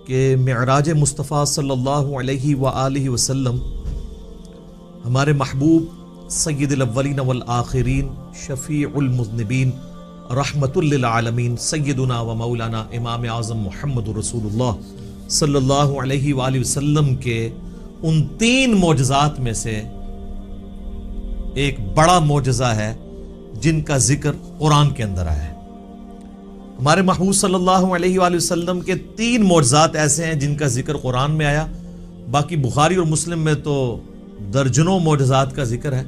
کہ معراج مصطفیٰ صلی اللہ علیہ وآلہ وسلم ہمارے محبوب سید الاولین والآخرین شفیع المذنبین رحمت للعالمین سیدنا و مولانا امام اعظم محمد رسول اللہ صلی اللہ علیہ وآلہ وسلم کے ان 3 معجزات میں سے ایک بڑا معجزہ ہے جن کا ذکر قرآن کے اندر آیا ہے۔ ہمارے محبوب صلی اللہ علیہ وآلہ وسلم کے 3 معجزات ایسے ہیں جن کا ذکر قرآن میں آیا، باقی بخاری اور مسلم میں تو درجنوں معجزات کا ذکر ہے،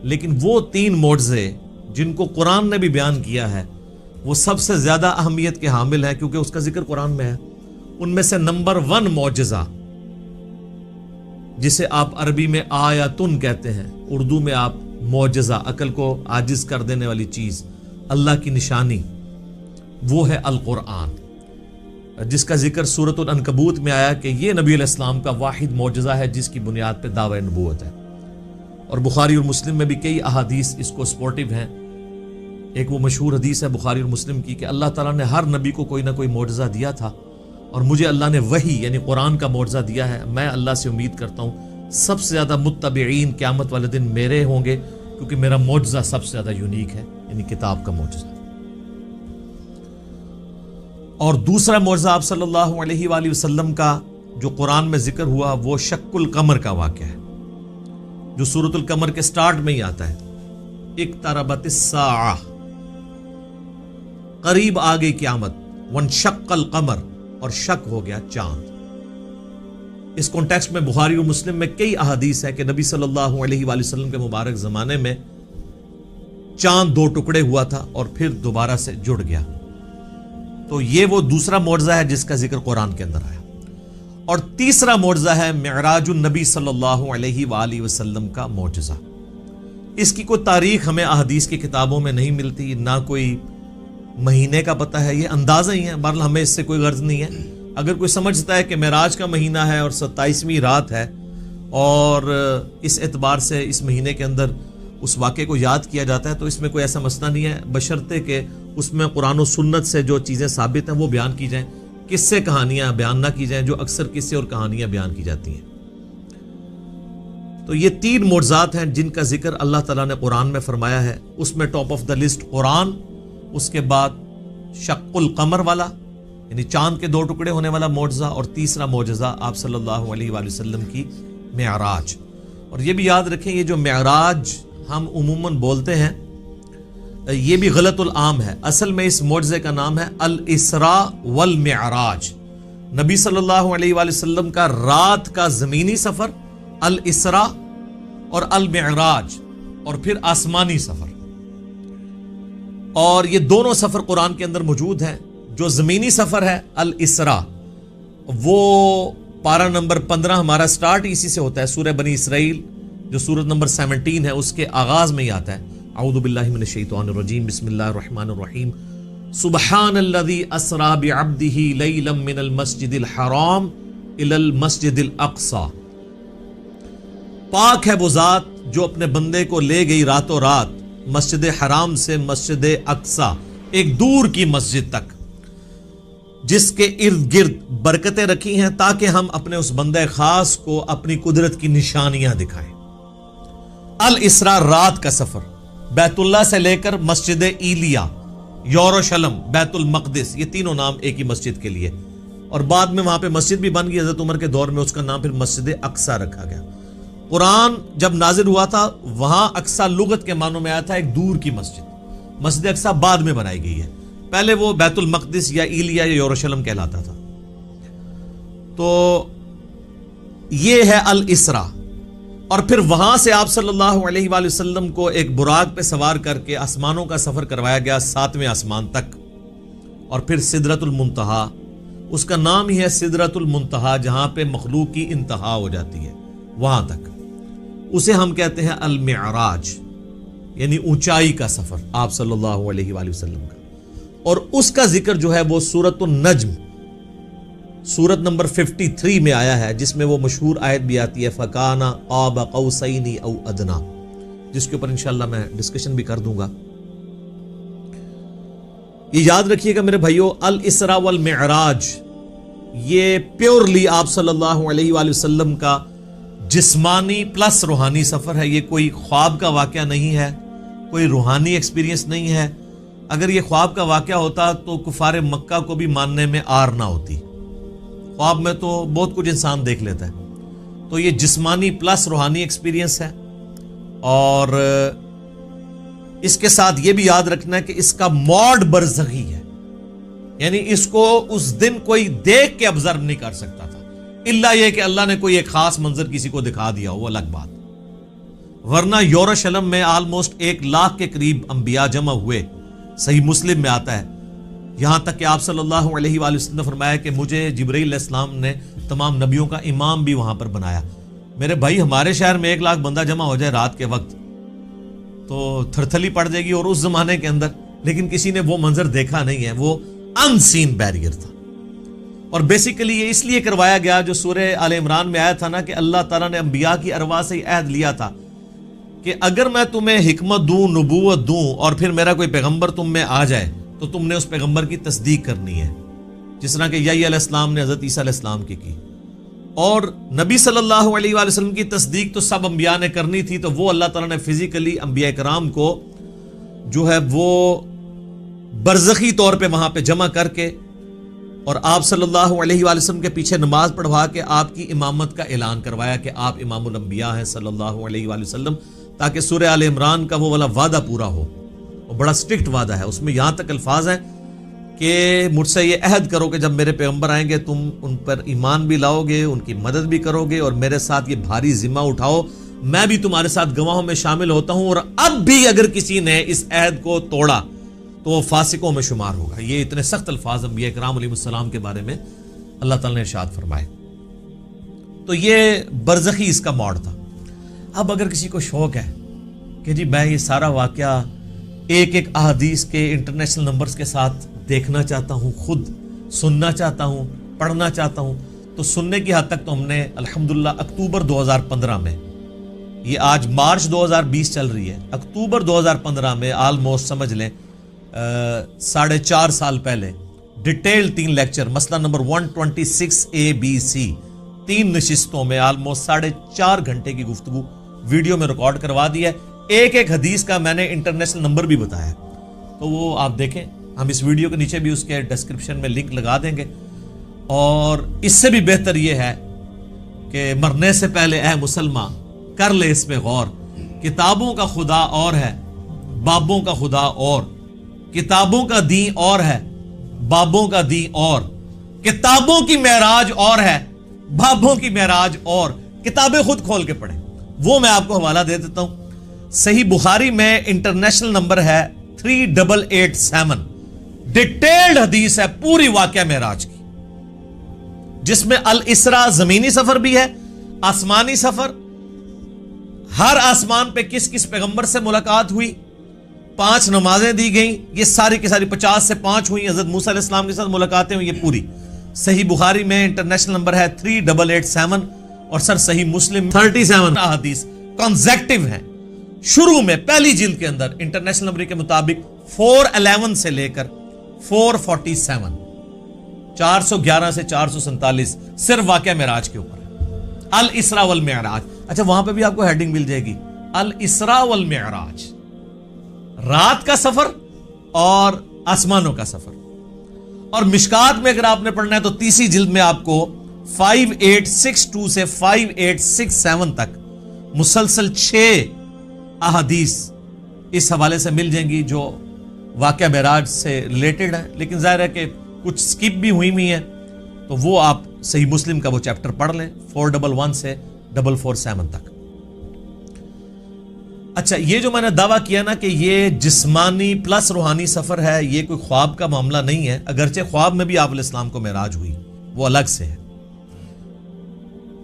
لیکن وہ 3 معجزے جن کو قرآن نے بھی بیان کیا ہے وہ سب سے زیادہ اہمیت کے حامل ہیں کیونکہ اس کا ذکر قرآن میں ہے۔ ان میں سے نمبر 1 معجزہ جسے آپ عربی میں آیاتن کہتے ہیں، اردو میں آپ معجزہ، عقل کو عاجز کر دینے والی چیز، اللہ کی نشانی، وہ ہے القرآن، جس کا ذکر سورۃ العنکبوت میں آیا کہ یہ نبی علیہ السلام کا واحد معجزہ ہے جس کی بنیاد پہ دعوی نبوت ہے۔ اور بخاری اور مسلم میں بھی کئی احادیث اس کو سپورٹیو ہیں۔ ایک وہ مشہور حدیث ہے بخاری اور مسلم کی کہ اللہ تعالیٰ نے ہر نبی کو کوئی نہ کوئی معجزہ دیا تھا اور مجھے اللہ نے وحی یعنی قرآن کا معجزہ دیا ہے۔ میں اللہ سے امید کرتا ہوں سب سے زیادہ متبعین قیامت والے دن میرے ہوں گے کیونکہ میرا معجزہ سب سے زیادہ یونیک ہے، یعنی کتاب کا معجزہ۔ اور دوسرا معجزہ آپ صلی اللہ علیہ وآلہ وسلم کا جو قرآن میں ذکر ہوا وہ شق القمر کا واقعہ ہے، جو سورۃ القمر کے سٹارٹ میں ہی آتا ہے، اقتربت الساعہ، قریب آ گئی قیامت، وانشق القمر، اور شق ہو گیا چاند۔ اس کانٹیکسٹ میں بخاری اور مسلم میں کئی احادیث ہے کہ نبی صلی اللہ علیہ وآلہ وسلم کے مبارک زمانے میں چاند 2 ٹکڑے ہوا تھا اور پھر دوبارہ سے جڑ گیا۔ تو یہ وہ دوسرا معجزہ ہے جس کا ذکر قرآن کے اندر آیا۔ اور تیسرا معجزہ ہے معراج النبی صلی اللہ علیہ وآلہ وسلم کا معجزہ۔ اس کی کوئی تاریخ ہمیں احادیث کی کتابوں میں نہیں ملتی، نہ کوئی مہینے کا پتہ ہے، یہ اندازہ ہی ہے، بہرحال ہمیں اس سے کوئی غرض نہیں ہے۔ اگر کوئی سمجھتا ہے کہ معراج کا مہینہ ہے اور 27ویں رات ہے اور اس اعتبار سے اس مہینے کے اندر اس واقعے کو یاد کیا جاتا ہے تو اس میں کوئی ایسا مسئلہ نہیں ہے، بشرطے کہ اس میں قرآن و سنت سے جو چیزیں ثابت ہیں وہ بیان کی جائیں، قصے کہانیاں بیان نہ کی جائیں جو اکثر قصے اور کہانیاں بیان کی جاتی ہیں۔ تو یہ 3 معجزات ہیں جن کا ذکر اللہ تعالیٰ نے قرآن میں فرمایا ہے۔ اس میں ٹاپ آف دا لسٹ قرآن، اس کے بعد شق القمر والا یعنی چاند کے 2 ٹکڑے ہونے والا معجزہ، اور تیسرا معجزہ آپ صلی اللہ علیہ وآلہ وسلم کی معراج۔ اور یہ بھی یاد رکھیں یہ جو معراج ہم عموماً بولتے ہیں یہ بھی غلط العام ہے، اصل میں اس معجزے کا نام ہے الاسراء والمعراج۔ نبی صلی اللہ علیہ وآلہ وسلم کا رات کا زمینی سفر الاسراء اور المعراج، اور پھر آسمانی سفر، اور یہ دونوں سفر قرآن کے اندر موجود ہیں۔ جو زمینی سفر ہے الاسراء وہ پارہ نمبر 15 ہمارا سٹارٹ اسی سے ہوتا ہے، سورہ بنی اسرائیل جو سورت نمبر 17 ہے اس کے آغاز میں ہی آتا ہے، اعوذ باللہ من الشیطان الرجیم، بسم اللہ الرحمن الرحیم، سبحان الذی اسری بعبدہ لیلا من المسجد الحرام الی المسجد الاقصی، پاک ہے وہ ذات جو اپنے بندے کو لے گئی راتوں رات مسجد حرام سے مسجد اقصی، ایک دور کی مسجد تک، جس کے ارد گرد برکتیں رکھی ہیں تاکہ ہم اپنے اس بندے خاص کو اپنی قدرت کی نشانیاں دکھائیں۔ الاسراء رات کا سفر، بیت اللہ سے لے کر مسجد ایلیا، یروشلم، بیت المقدس، یہ تینوں نام ایک ہی مسجد کے لیے، اور بعد میں وہاں پہ مسجد بھی بن گئی، حضرت عمر کے دور میں اس کا نام پھر مسجد اقصی رکھا گیا۔ قرآن جب نازل ہوا تھا وہاں اقصی لغت کے معنوں میں آیا تھا ایک دور کی مسجد، مسجد اقصی بعد میں بنائی گئی ہے، پہلے وہ بیت المقدس یا ایلیا یا یروشلم کہلاتا تھا۔ تو یہ ہے الاسراء، اور پھر وہاں سے آپ صلی اللہ علیہ وآلہ وسلم کو ایک براق پہ سوار کر کے آسمانوں کا سفر کروایا گیا 7ویں آسمان تک، اور پھر سدرۃ المنتہا، اس کا نام ہی ہے سدرۃ المنتہا، جہاں پہ مخلوق کی انتہا ہو جاتی ہے وہاں تک، اسے ہم کہتے ہیں المعراج، یعنی اونچائی کا سفر آپ صلی اللہ علیہ وآلہ وسلم کا۔ اور اس کا ذکر جو ہے وہ سورۃ النجم، سورت نمبر 53 میں آیا ہے، جس میں وہ مشہور آیت بھی آتی ہے فَكَانَ قَابَ قَوْسَيْنِ أَوْ أَدْنَىٰ، جس کے اوپر انشاءاللہ میں ڈسکشن بھی کر دوں گا۔ یہ یاد رکھیے گا میرے بھائیو، الاسراء والمعراج یہ پیورلی آپ صلی اللہ علیہ وآلہ وسلم کا جسمانی پلس روحانی سفر ہے. یہ کوئی خواب کا واقعہ نہیں ہے, کوئی روحانی ایکسپیرینس نہیں ہے. اگر یہ خواب کا واقعہ ہوتا تو کفار مکہ کو بھی ماننے میں آر نہ ہوتی. خواب میں تو بہت کچھ انسان دیکھ لیتا ہے. تو یہ جسمانی پلس روحانی ایکسپیرینس ہے. اور اس کے ساتھ یہ بھی یاد رکھنا ہے کہ اس کا موڈ برزخی ہے, یعنی اس کو اس دن کوئی دیکھ کے آبزرو نہیں کر سکتا تھا, الا یہ کہ اللہ نے کوئی ایک خاص منظر کسی کو دکھا دیا ہو, وہ الگ بات. ورنہ یروشلم میں آلموسٹ 1,00,000 کے قریب انبیاء جمع ہوئے. صحیح مسلم میں آتا ہے. یہاں تک کہ آپ صلی اللہ علیہ وآلہ وسلم نے فرمایا کہ مجھے جبرائیل علیہ السلام نے تمام نبیوں کا امام بھی وہاں پر بنایا. میرے بھائی, ہمارے شہر میں 1,00,000 بندہ جمع ہو جائے رات کے وقت تو تھرتھلی پڑ جائے گی, اور اس زمانے کے اندر. لیکن کسی نے وہ منظر دیکھا نہیں ہے, وہ ان سین بیریئر تھا. اور بیسیکلی یہ اس لیے کروایا گیا, جو سورہ آل عمران میں آیا تھا نا, کہ اللہ تعالیٰ نے انبیاء کی ارواح سے عہد لیا تھا کہ اگر میں تمہیں حکمت دوں, نبوت دوں, اور پھر میرا کوئی پیغمبر تم میں آ جائے تو تم نے اس پیغمبر کی تصدیق کرنی ہے, جس طرح کہ یحییٰ علیہ السلام نے حضرت عیسیٰ علیہ السلام کی. اور نبی صلی اللہ علیہ وآلہ وسلم کی تصدیق تو سب انبیاء نے کرنی تھی, تو وہ اللہ تعالیٰ نے فزیکلی انبیاء کرام کو جو ہے وہ برزخی طور پہ وہاں پہ جمع کر کے, اور آپ صلی اللہ علیہ وآلہ وسلم کے پیچھے نماز پڑھوا کے آپ کی امامت کا اعلان کروایا کہ آپ امام الانبیاء ہیں صلی اللہ علیہ وآلہ وسلم, تاکہ سورہ آل عمران کا وہ والا وعدہ پورا ہو. وہ بڑا سٹرکٹ وعدہ ہے, اس میں یہاں تک الفاظ ہیں کہ مجھ سے یہ عہد کرو کہ جب میرے پیغمبر آئیں گے تم ان پر ایمان بھی لاؤ گے, ان کی مدد بھی کرو گے, اور میرے ساتھ یہ بھاری ذمہ اٹھاؤ, میں بھی تمہارے ساتھ گواہوں میں شامل ہوتا ہوں, اور اب بھی اگر کسی نے اس عہد کو توڑا تو وہ فاسقوں میں شمار ہوگا. یہ اتنے سخت الفاظ انبیاء کرام علیہ السلام کے بارے میں اللہ تعالیٰ نے ارشاد فرمائے. تو یہ برزخی اس کا موڈ تھا. اب اگر کسی کو شوق ہے کہ جی میں یہ سارا واقعہ ایک ایک احادیث کے انٹرنیشنل نمبرز کے ساتھ دیکھنا چاہتا ہوں, خود سننا چاہتا ہوں, پڑھنا چاہتا ہوں, تو سننے کی حد تک تو ہم نے الحمدللہ اکتوبر 2015 میں, یہ آج مارچ 2020 چل رہی ہے, اکتوبر 2015 میں آلموسٹ سمجھ لیں 4.5 سال پہلے ڈیٹیل 3 لیکچر, مسئلہ نمبر 126 ABC, 3 نشستوں میں آلموسٹ 4.5 گھنٹے کی گفتگو ویڈیو میں ریکارڈ کروا دی ہے. ایک ایک حدیث کا میں نے انٹرنیشنل نمبر بھی بتایا, تو وہ آپ دیکھیں, ہم اس ویڈیو کے نیچے بھی اس کے ڈسکرپشن میں لنک لگا دیں گے. اور اس سے بھی بہتر یہ ہے کہ مرنے سے پہلے اے مسلمان کر لے اس پہ غور, کتابوں کا خدا اور ہے, بابوں کا خدا اور, کتابوں کا دین اور ہے, بابوں کا دین اور, کتابوں کی معراج اور ہے, بابوں کی معراج اور. کتابیں خود کھول کے پڑھیں, وہ میں آپ کو حوالہ دے دیتا ہوں. صحیح بخاری میں انٹرنیشنل نمبر ہے 3887, ڈیٹیلڈ حدیث ہے پوری واقعہ معراج کی, جس میں الاسراء زمینی سفر بھی ہے, آسمانی سفر, ہر آسمان پہ کس کس پیغمبر سے ملاقات ہوئی, 5 نمازیں دی گئیں, یہ ساری کی ساری 50 سے 5 ہوئی, حضرت موسیٰ علیہ السلام کے ساتھ ملاقاتیں ہوئی, یہ پوری. صحیح بخاری میں انٹرنیشنل نمبر ہے 3887, اور سر صحیح مسلم 37 احادیث کنزیکٹیو ہیں. شروع میں پہلی جلد کے اندر انٹرنیشنل نمبر کے مطابق 411 سے لے کر 447, 411 سے 447 صرف واقعہ معراج کے اوپر ہے, الاسراء والمعراج. اچھا, وہاں پہ بھی آپ کو ہیڈنگ مل جائے گی, الاسراء والمعراج, رات کا سفر اور آسمانوں کا سفر. اور مشکات میں اگر آپ نے پڑھنا ہے تو تیسری جلد میں آپ کو 5862 سے 5867 تک مسلسل 6 احادیث اس حوالے سے مل جائیں گی جو واقعہ معراج سے ریلیٹڈ ہیں. لیکن ظاہر ہے کہ کچھ سکپ بھی ہوئی ہیں, تو وہ آپ صحیح مسلم کا وہ چیپٹر پڑھ لیں 411 سے 447 تک. اچھا, یہ جو میں نے دعویٰ کیا نا کہ یہ جسمانی پلس روحانی سفر ہے, یہ کوئی خواب کا معاملہ نہیں ہے, اگرچہ خواب میں بھی آپ علیہ السلام کو معراج ہوئی, وہ الگ سے ہے.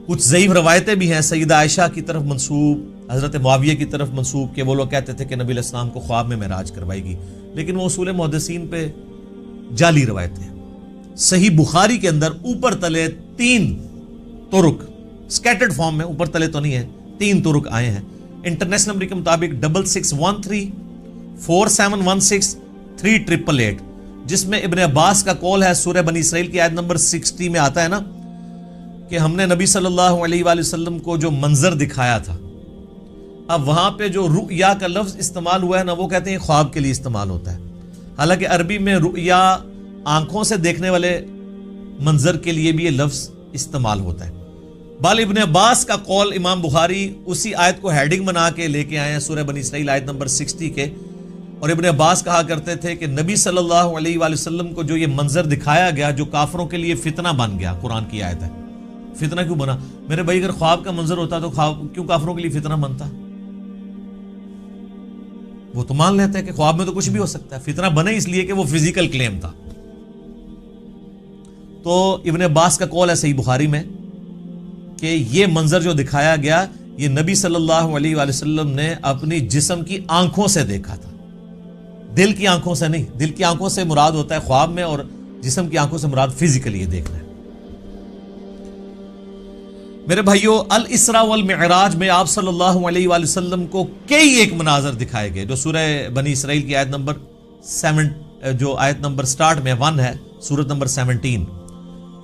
کچھ ضعیف روایتیں بھی ہیں سیدہ عائشہ کی طرف منسوب, حضرت معاویہ کی طرف منسوب, کہ وہ لوگ کہتے تھے کہ نبی علیہ السلام کو خواب میں معراج کروائی گی, لیکن وہ اصول محدثین پہ جعلی روایتیں ہیں. صحیح بخاری کے اندر اوپر تلے 3 طرق سکیٹرڈ فارم میں, اوپر تلے تو نہیں ہے, 3 طرق آئے ہیں. انٹرنیشنل نمبر کے مطابق 6613, 4716, 3888, جس میں ابن عباس کا قول ہے، سورہ بنی اسرائیل کی آیت نمبر 60 میں آتا ہے نا کہ ہم نے نبی صلی اللہ علیہ وآلہ وسلم کو جو منظر دکھایا تھا. اب وہاں پہ جو رؤیا کا لفظ استعمال ہوا ہے نا، وہ کہتے ہیں خواب کے لیے استعمال ہوتا ہے، حالانکہ عربی میں رؤیا آنکھوں سے دیکھنے والے منظر کے لیے بھی یہ لفظ استعمال ہوتا ہے. بال ابن عباس کا قول امام بخاری اسی آیت کو ہیڈنگ بنا کے لے کے آئے ہیں سورہ بنی اسرائیل آیت نمبر 60 کے، اور ابن عباس کہا کرتے تھے کہ نبی صلی اللہ علیہ وآلہ وسلم کو جو یہ منظر دکھایا گیا جو کافروں کے لیے فتنہ بن گیا. قرآن کی آیت ہے. فتنہ کیوں بنا؟ میرے بھائی اگر خواب کا منظر ہوتا تو خواب کیوں کافروں کے لیے فتنہ بنتا؟ وہ تو مان لیتے ہیں کہ خواب میں تو کچھ بھی ہو سکتا ہے، فتنہ بنے اس لیے کہ وہ فزیکل کلیم تھا. تو ابن عباس کا قول ہے صحیح بخاری میں کہ یہ منظر جو دکھایا گیا یہ نبی صلی اللہ علیہ وآلہ وسلم نے اپنی جسم کی آنکھوں سے دیکھا تھا، دل کی آنکھوں سے نہیں. دل کی آنکھوں سے مراد ہوتا ہے خواب میں، اور جسم کی آنکھوں سے مراد فزیکلی یہ دیکھنا ہے. میرے بھائیو، الاسراء والمعراج میں آپ صلی اللہ علیہ وآلہ وسلم کو کئی ایک مناظر دکھائے گئے، جو سورہ بنی اسرائیل کی آیت نمبر 7 جو آیت نمبر سٹارٹ میں 1 ہے، سورت نمبر 17،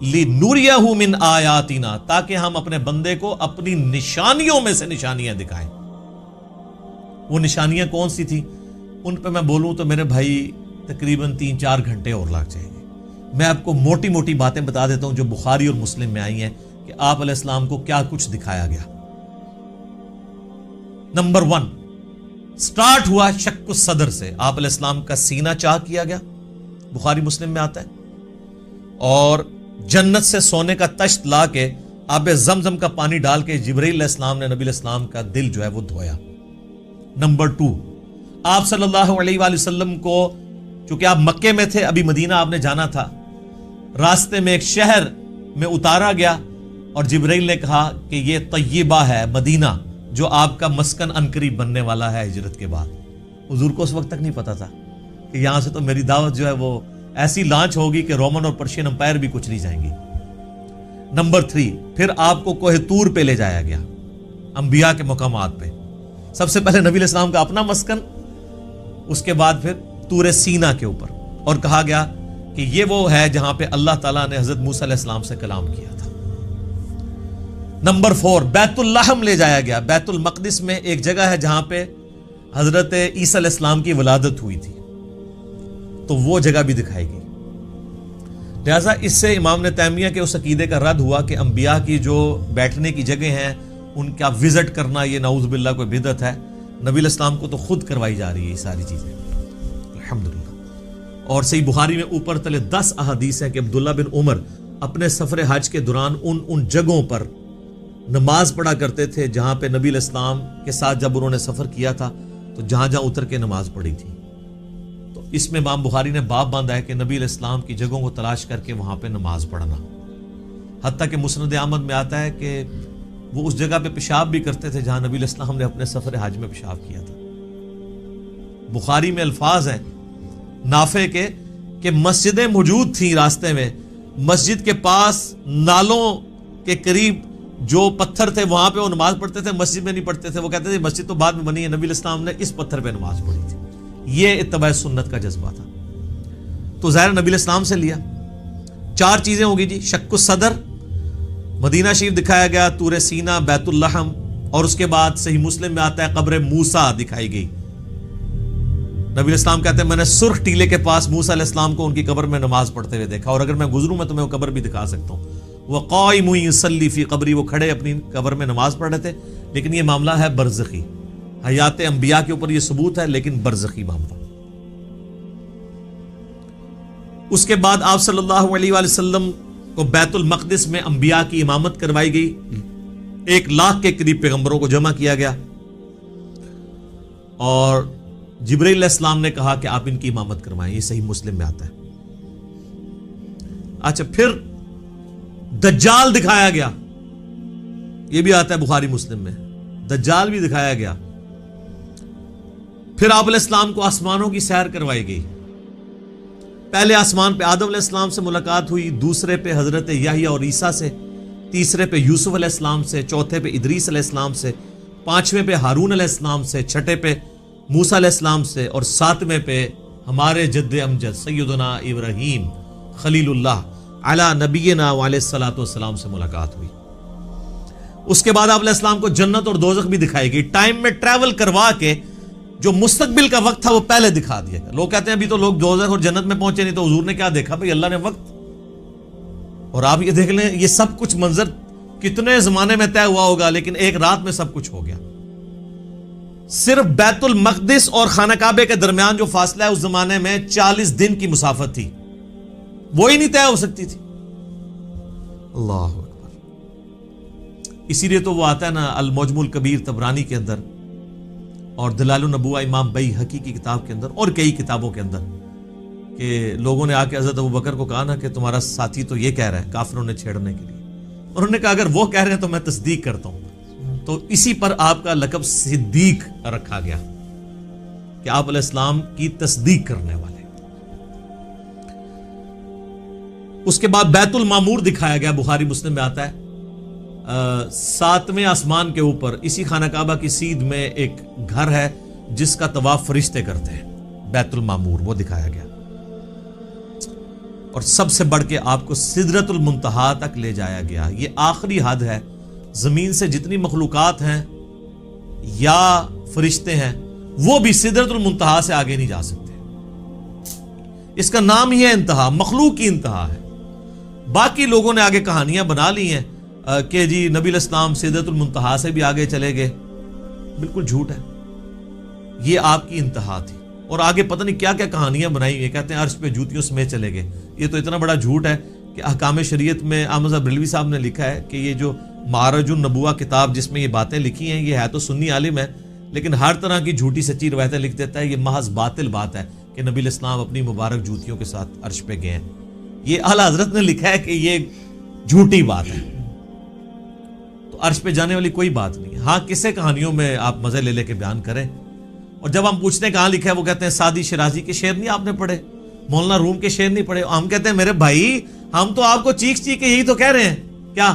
لِنُرِيَهُ مِنْ آیاتنا، تاکہ ہم اپنے بندے کو اپنی نشانیوں میں سے نشانیاں دکھائیں. وہ نشانیاں کون سی تھی؟ ان پہ میں بولوں تو میرے بھائی تقریباً 3-4 گھنٹے اور لگ جائیں گے. میں آپ کو موٹی موٹی باتیں بتا دیتا ہوں جو بخاری اور مسلم میں آئی ہیں کہ آپ علیہ السلام کو کیا کچھ دکھایا گیا. نمبر 1 سٹارٹ ہوا شق الصدر سے. آپ علیہ السلام کا سینہ چاک کیا گیا، بخاری مسلم میں آتا ہے، اور جنت سے سونے کا تشت لا کے آب زمزم کا پانی ڈال کے جبرائیل علیہ السلام نے نبی علیہ السلام کا دل جو ہے وہ دھویا. نمبر 2 آپ صلی اللہ علیہ وآلہ وسلم کو، چونکہ آپ مکے میں تھے، ابھی مدینہ آپ نے جانا تھا، راستے میں ایک شہر میں اتارا گیا اور جبرائیل نے کہا کہ یہ طیبہ ہے، مدینہ، جو آپ کا مسکن عنقریب بننے والا ہے ہجرت کے بعد. حضور کو اس وقت تک نہیں پتا تھا کہ یہاں سے تو میری دعوت جو ہے وہ ایسی لانچ ہوگی کہ رومن اور پرشین امپائر بھی کچھ نہیں جائیں گی. نمبر 3 پھر آپ کو کوہ طور پہ لے جایا گیا، انبیاء کے مقامات پہ. سب سے پہلے نبی علیہ السلام کا اپنا مسکن، اس کے بعد پھر طور سینا کے اوپر، اور کہا گیا کہ یہ وہ ہے جہاں پہ اللہ تعالیٰ نے حضرت موسیٰ علیہ السلام سے کلام کیا تھا. نمبر 4 بیت اللحم لے جایا گیا. بیت المقدس میں ایک جگہ ہے جہاں پہ حضرت عیسیٰ علیہ السلام کی ولادت ہوئی تھی، تو وہ جگہ بھی دکھائی گئی. لہٰذا اس سے امام نے تیمیہ کے اس عقیدے کا رد ہوا کہ انبیاء کی جو بیٹھنے کی جگہ ہیں ان کا وزٹ کرنا یہ نعوذ باللہ کوئی بدعت ہے. نبی علیہ السلام کو تو خود کروائی جا رہی ہے یہ ساری چیزیں، الحمدللہ. اور صحیح بخاری میں اوپر تلے 10 احادیث ہیں کہ عبداللہ بن عمر اپنے سفر حج کے دوران ان جگہوں پر نماز پڑھا کرتے تھے جہاں پہ نبی علیہ السلام کے ساتھ جب انہوں نے سفر کیا تھا تو جہاں جہاں اتر کے نماز پڑھی تھی. تو اس میں امام بخاری نے باب باندھا ہے کہ نبی علیہ السلام کی جگہوں کو تلاش کر کے وہاں پہ نماز پڑھنا. حتیٰ کہ مسند احمد میں آتا ہے کہ وہ اس جگہ پہ پیشاب بھی کرتے تھے جہاں نبی علیہ السلام نے اپنے سفر حج میں پیشاب کیا تھا. بخاری میں الفاظ ہیں نافع کے کہ مسجدیں موجود تھیں راستے میں، مسجد کے پاس نالوں کے قریب جو پتھر تھے وہاں پہ وہ نماز پڑھتے تھے، مسجد میں نہیں پڑھتے تھے. وہ کہتے تھے مسجد تو بعد میں بنی ہے، نبی علیہ السلام نے اس پتھر پہ نماز پڑھی تھی. یہ اتباع سنت کا جذبہ تھا. تو ظاہر نبی علیہ السلام سے لیا. 4 چیزیں ہوگی جی، شق الصدر، مدینہ شریف دکھایا گیا، طور سینا، بیت اللحم، اور اس کے بعد صحیح مسلم میں آتا ہے قبر موسیٰ دکھائی گئی. نبی علیہ السلام کہتے ہیں میں نے سرخ ٹیلے کے پاس موسیٰ علیہ السلام کو ان کی قبر میں نماز پڑھتے ہوئے دیکھا، اور اگر میں گزروں میں تمہیں وہ قبر بھی دکھا سکتا ہوں. وقائم یصلی فی قبری، وہ کھڑے اپنی قبر میں نماز پڑھ رہے تھے. لیکن یہ معاملہ ہے برزخی، حیات انبیاء کے اوپر یہ ثبوت ہے لیکن برزخی معاملہ. اس کے بعد آپ صلی اللہ علیہ وآلہ وسلم کو بیت المقدس میں انبیاء کی امامت کروائی گئی. 1 لاکھ کے قریب پیغمبروں کو جمع کیا گیا، اور جبرائیل علیہ السلام نے کہا کہ آپ ان کی امامت کروائیں. یہ صحیح مسلم میں آتا ہے. اچھا، پھر دجال دکھایا گیا، یہ بھی آتا ہے بخاری مسلم میں، دجال بھی دکھایا گیا. پھر آپ علیہ السلام کو آسمانوں کی سیر کروائی گئی. پہلے آسمان پہ آدم علیہ السلام سے ملاقات ہوئی، دوسرے پہ حضرت یحییٰ اور عیسیٰ سے، تیسرے پہ یوسف علیہ السلام سے، چوتھے پہ ادریس علیہ السلام سے، 5ویں پہ ہارون علیہ السلام سے، 6ٹھے پہ موسیٰ علیہ السلام سے، اور 7ویں پہ ہمارے جد امجد سیدنا ابراہیم خلیل اللہ علی نبینا علیہ الصلوۃ والسلام سے ملاقات ہوئی. اس کے بعد آپ علیہ السلام کو جنت اور دوزخ بھی دکھائی گئی. ٹائم میں ٹریول کروا کے جو مستقبل کا وقت تھا وہ پہلے دکھا دیا گیا. لوگ کہتے ہیں ابھی تو لوگ دوزخ اور جنت میں پہنچے نہیں, تو حضور نے کیا دیکھا؟ بھئی اللہ نے وقت. اور آپ یہ دیکھ لیں, یہ سب کچھ منظر کتنے زمانے میں طے ہوا ہوگا, لیکن ایک رات میں سب کچھ ہو گیا. صرف بیت المقدس اور خانہ کعبے کے درمیان جو فاصلہ ہے اس زمانے میں 40 دن کی مسافت تھی, وہی نہیں طے ہو سکتی تھی. اللہ اکبر. اسی لیے تو وہ آتا ہے نا المعجم الکبیر طبرانی کے اندر, اور دلائل النبوہ امام بیہقی کی کتاب کے اندر, اور کئی کتابوں کے اندر, کہ لوگوں نے آ کے حضرت ابوبکر کو کہا نا کہ تمہارا ساتھی تو یہ کہہ رہا ہے کافروں نے چھیڑنے کے لیے. انہوں نے کہا اگر وہ کہہ رہے ہیں تو میں تصدیق کرتا ہوں. تو اسی پر آپ کا لقب صدیق رکھا گیا کہ آپ علیہ السلام کی تصدیق کرنے والے. اس کے بعد بیت المعمور دکھایا گیا. بخاری مسلم میں آتا ہے 7ویں آسمان کے اوپر اسی خانہ کعبہ کی سیدھ میں ایک گھر ہے جس کا طواف فرشتے کرتے ہیں. بیت المعمور وہ دکھایا گیا. اور سب سے بڑھ کے آپ کو سدرۃ المنتہا تک لے جایا گیا. یہ آخری حد ہے. زمین سے جتنی مخلوقات ہیں یا فرشتے ہیں وہ بھی سدرۃ المنتہا سے آگے نہیں جا سکتے. اس کا نام ہی ہے انتہا, مخلوق کی انتہا ہے. باقی لوگوں نے آگے کہانیاں بنا لی ہیں کہ جی نبی علیہ السلام سدرۃ المنتہا سے بھی آگے چلے گئے. بالکل جھوٹ ہے. یہ آپ کی انتہا تھی. اور آگے پتہ نہیں کیا کیا کہانیاں بنائی ہوئی. کہتے ہیں عرش پہ جوتیوں سمیت چلے گئے. یہ تو اتنا بڑا جھوٹ ہے کہ احکام شریعت میں احمد صاحب بریلوی صاحب نے لکھا ہے کہ یہ جو معرج النبوہ کتاب جس میں یہ باتیں لکھی ہیں, یہ ہے تو سنی عالم ہے لیکن ہر طرح کی جھوٹی سچی روایتیں لکھ دیتا ہے. یہ محض باطل بات ہے کہ نبی علیہ السلام اپنی مبارک جوتیوں کے ساتھ عرش پہ گئے ہیں. یہ اعلیٰ حضرت نے لکھا ہے کہ یہ جھوٹی بات ہے. تو عرش پہ جانے والی کوئی بات نہیں ہے. ہاں قصے کہانیوں میں آپ مزے لے لے کے بیان کریں. اور جب ہم پوچھتے ہیں کہاں لکھا ہے, وہ کہتے ہیں سعدی شیرازی کے شعر نہیں آپ نے پڑھے, مولانا روم کے شعر نہیں پڑھے. ہم کہتے ہیں میرے بھائی ہم تو آپ کو چیخ چیخ کے یہی تو کہہ رہے ہیں کیا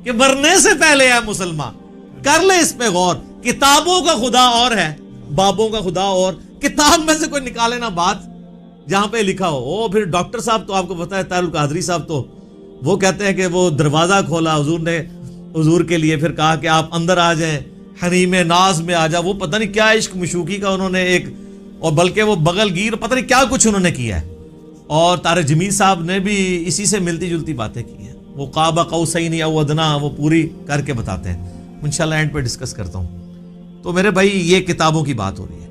کہ مرنے سے پہلے ہے مسلمان. کر لے اس پہ غور. کتابوں کا خدا اور ہے, بابوں کا خدا اور. کتاب میں سے کوئی نکالے نا بات جہاں پہ لکھا ہو. پھر ڈاکٹر صاحب تو آپ کو پتا ہے طاہر القادری صاحب تو وہ کہتے ہیں کہ وہ دروازہ کھولا حضور نے حضور کے لیے, پھر کہا کہ آپ اندر آ جائیں, حریم ناز میں آ جا. وہ پتہ نہیں کیا عشق مشوقی کا انہوں نے ایک, اور بلکہ وہ بغل گیر پتہ نہیں کیا کچھ انہوں نے کیا ہے. اور طارق جمیل صاحب نے بھی اسی سے ملتی جلتی باتیں کی ہیں. وہ قاب قوسین او ادنا وہ پوری کر کے بتاتے ہیں. انشاءاللہ اینڈ پہ ڈسکس کرتا ہوں. تو میرے بھائی یہ کتابوں کی بات ہو رہی ہے.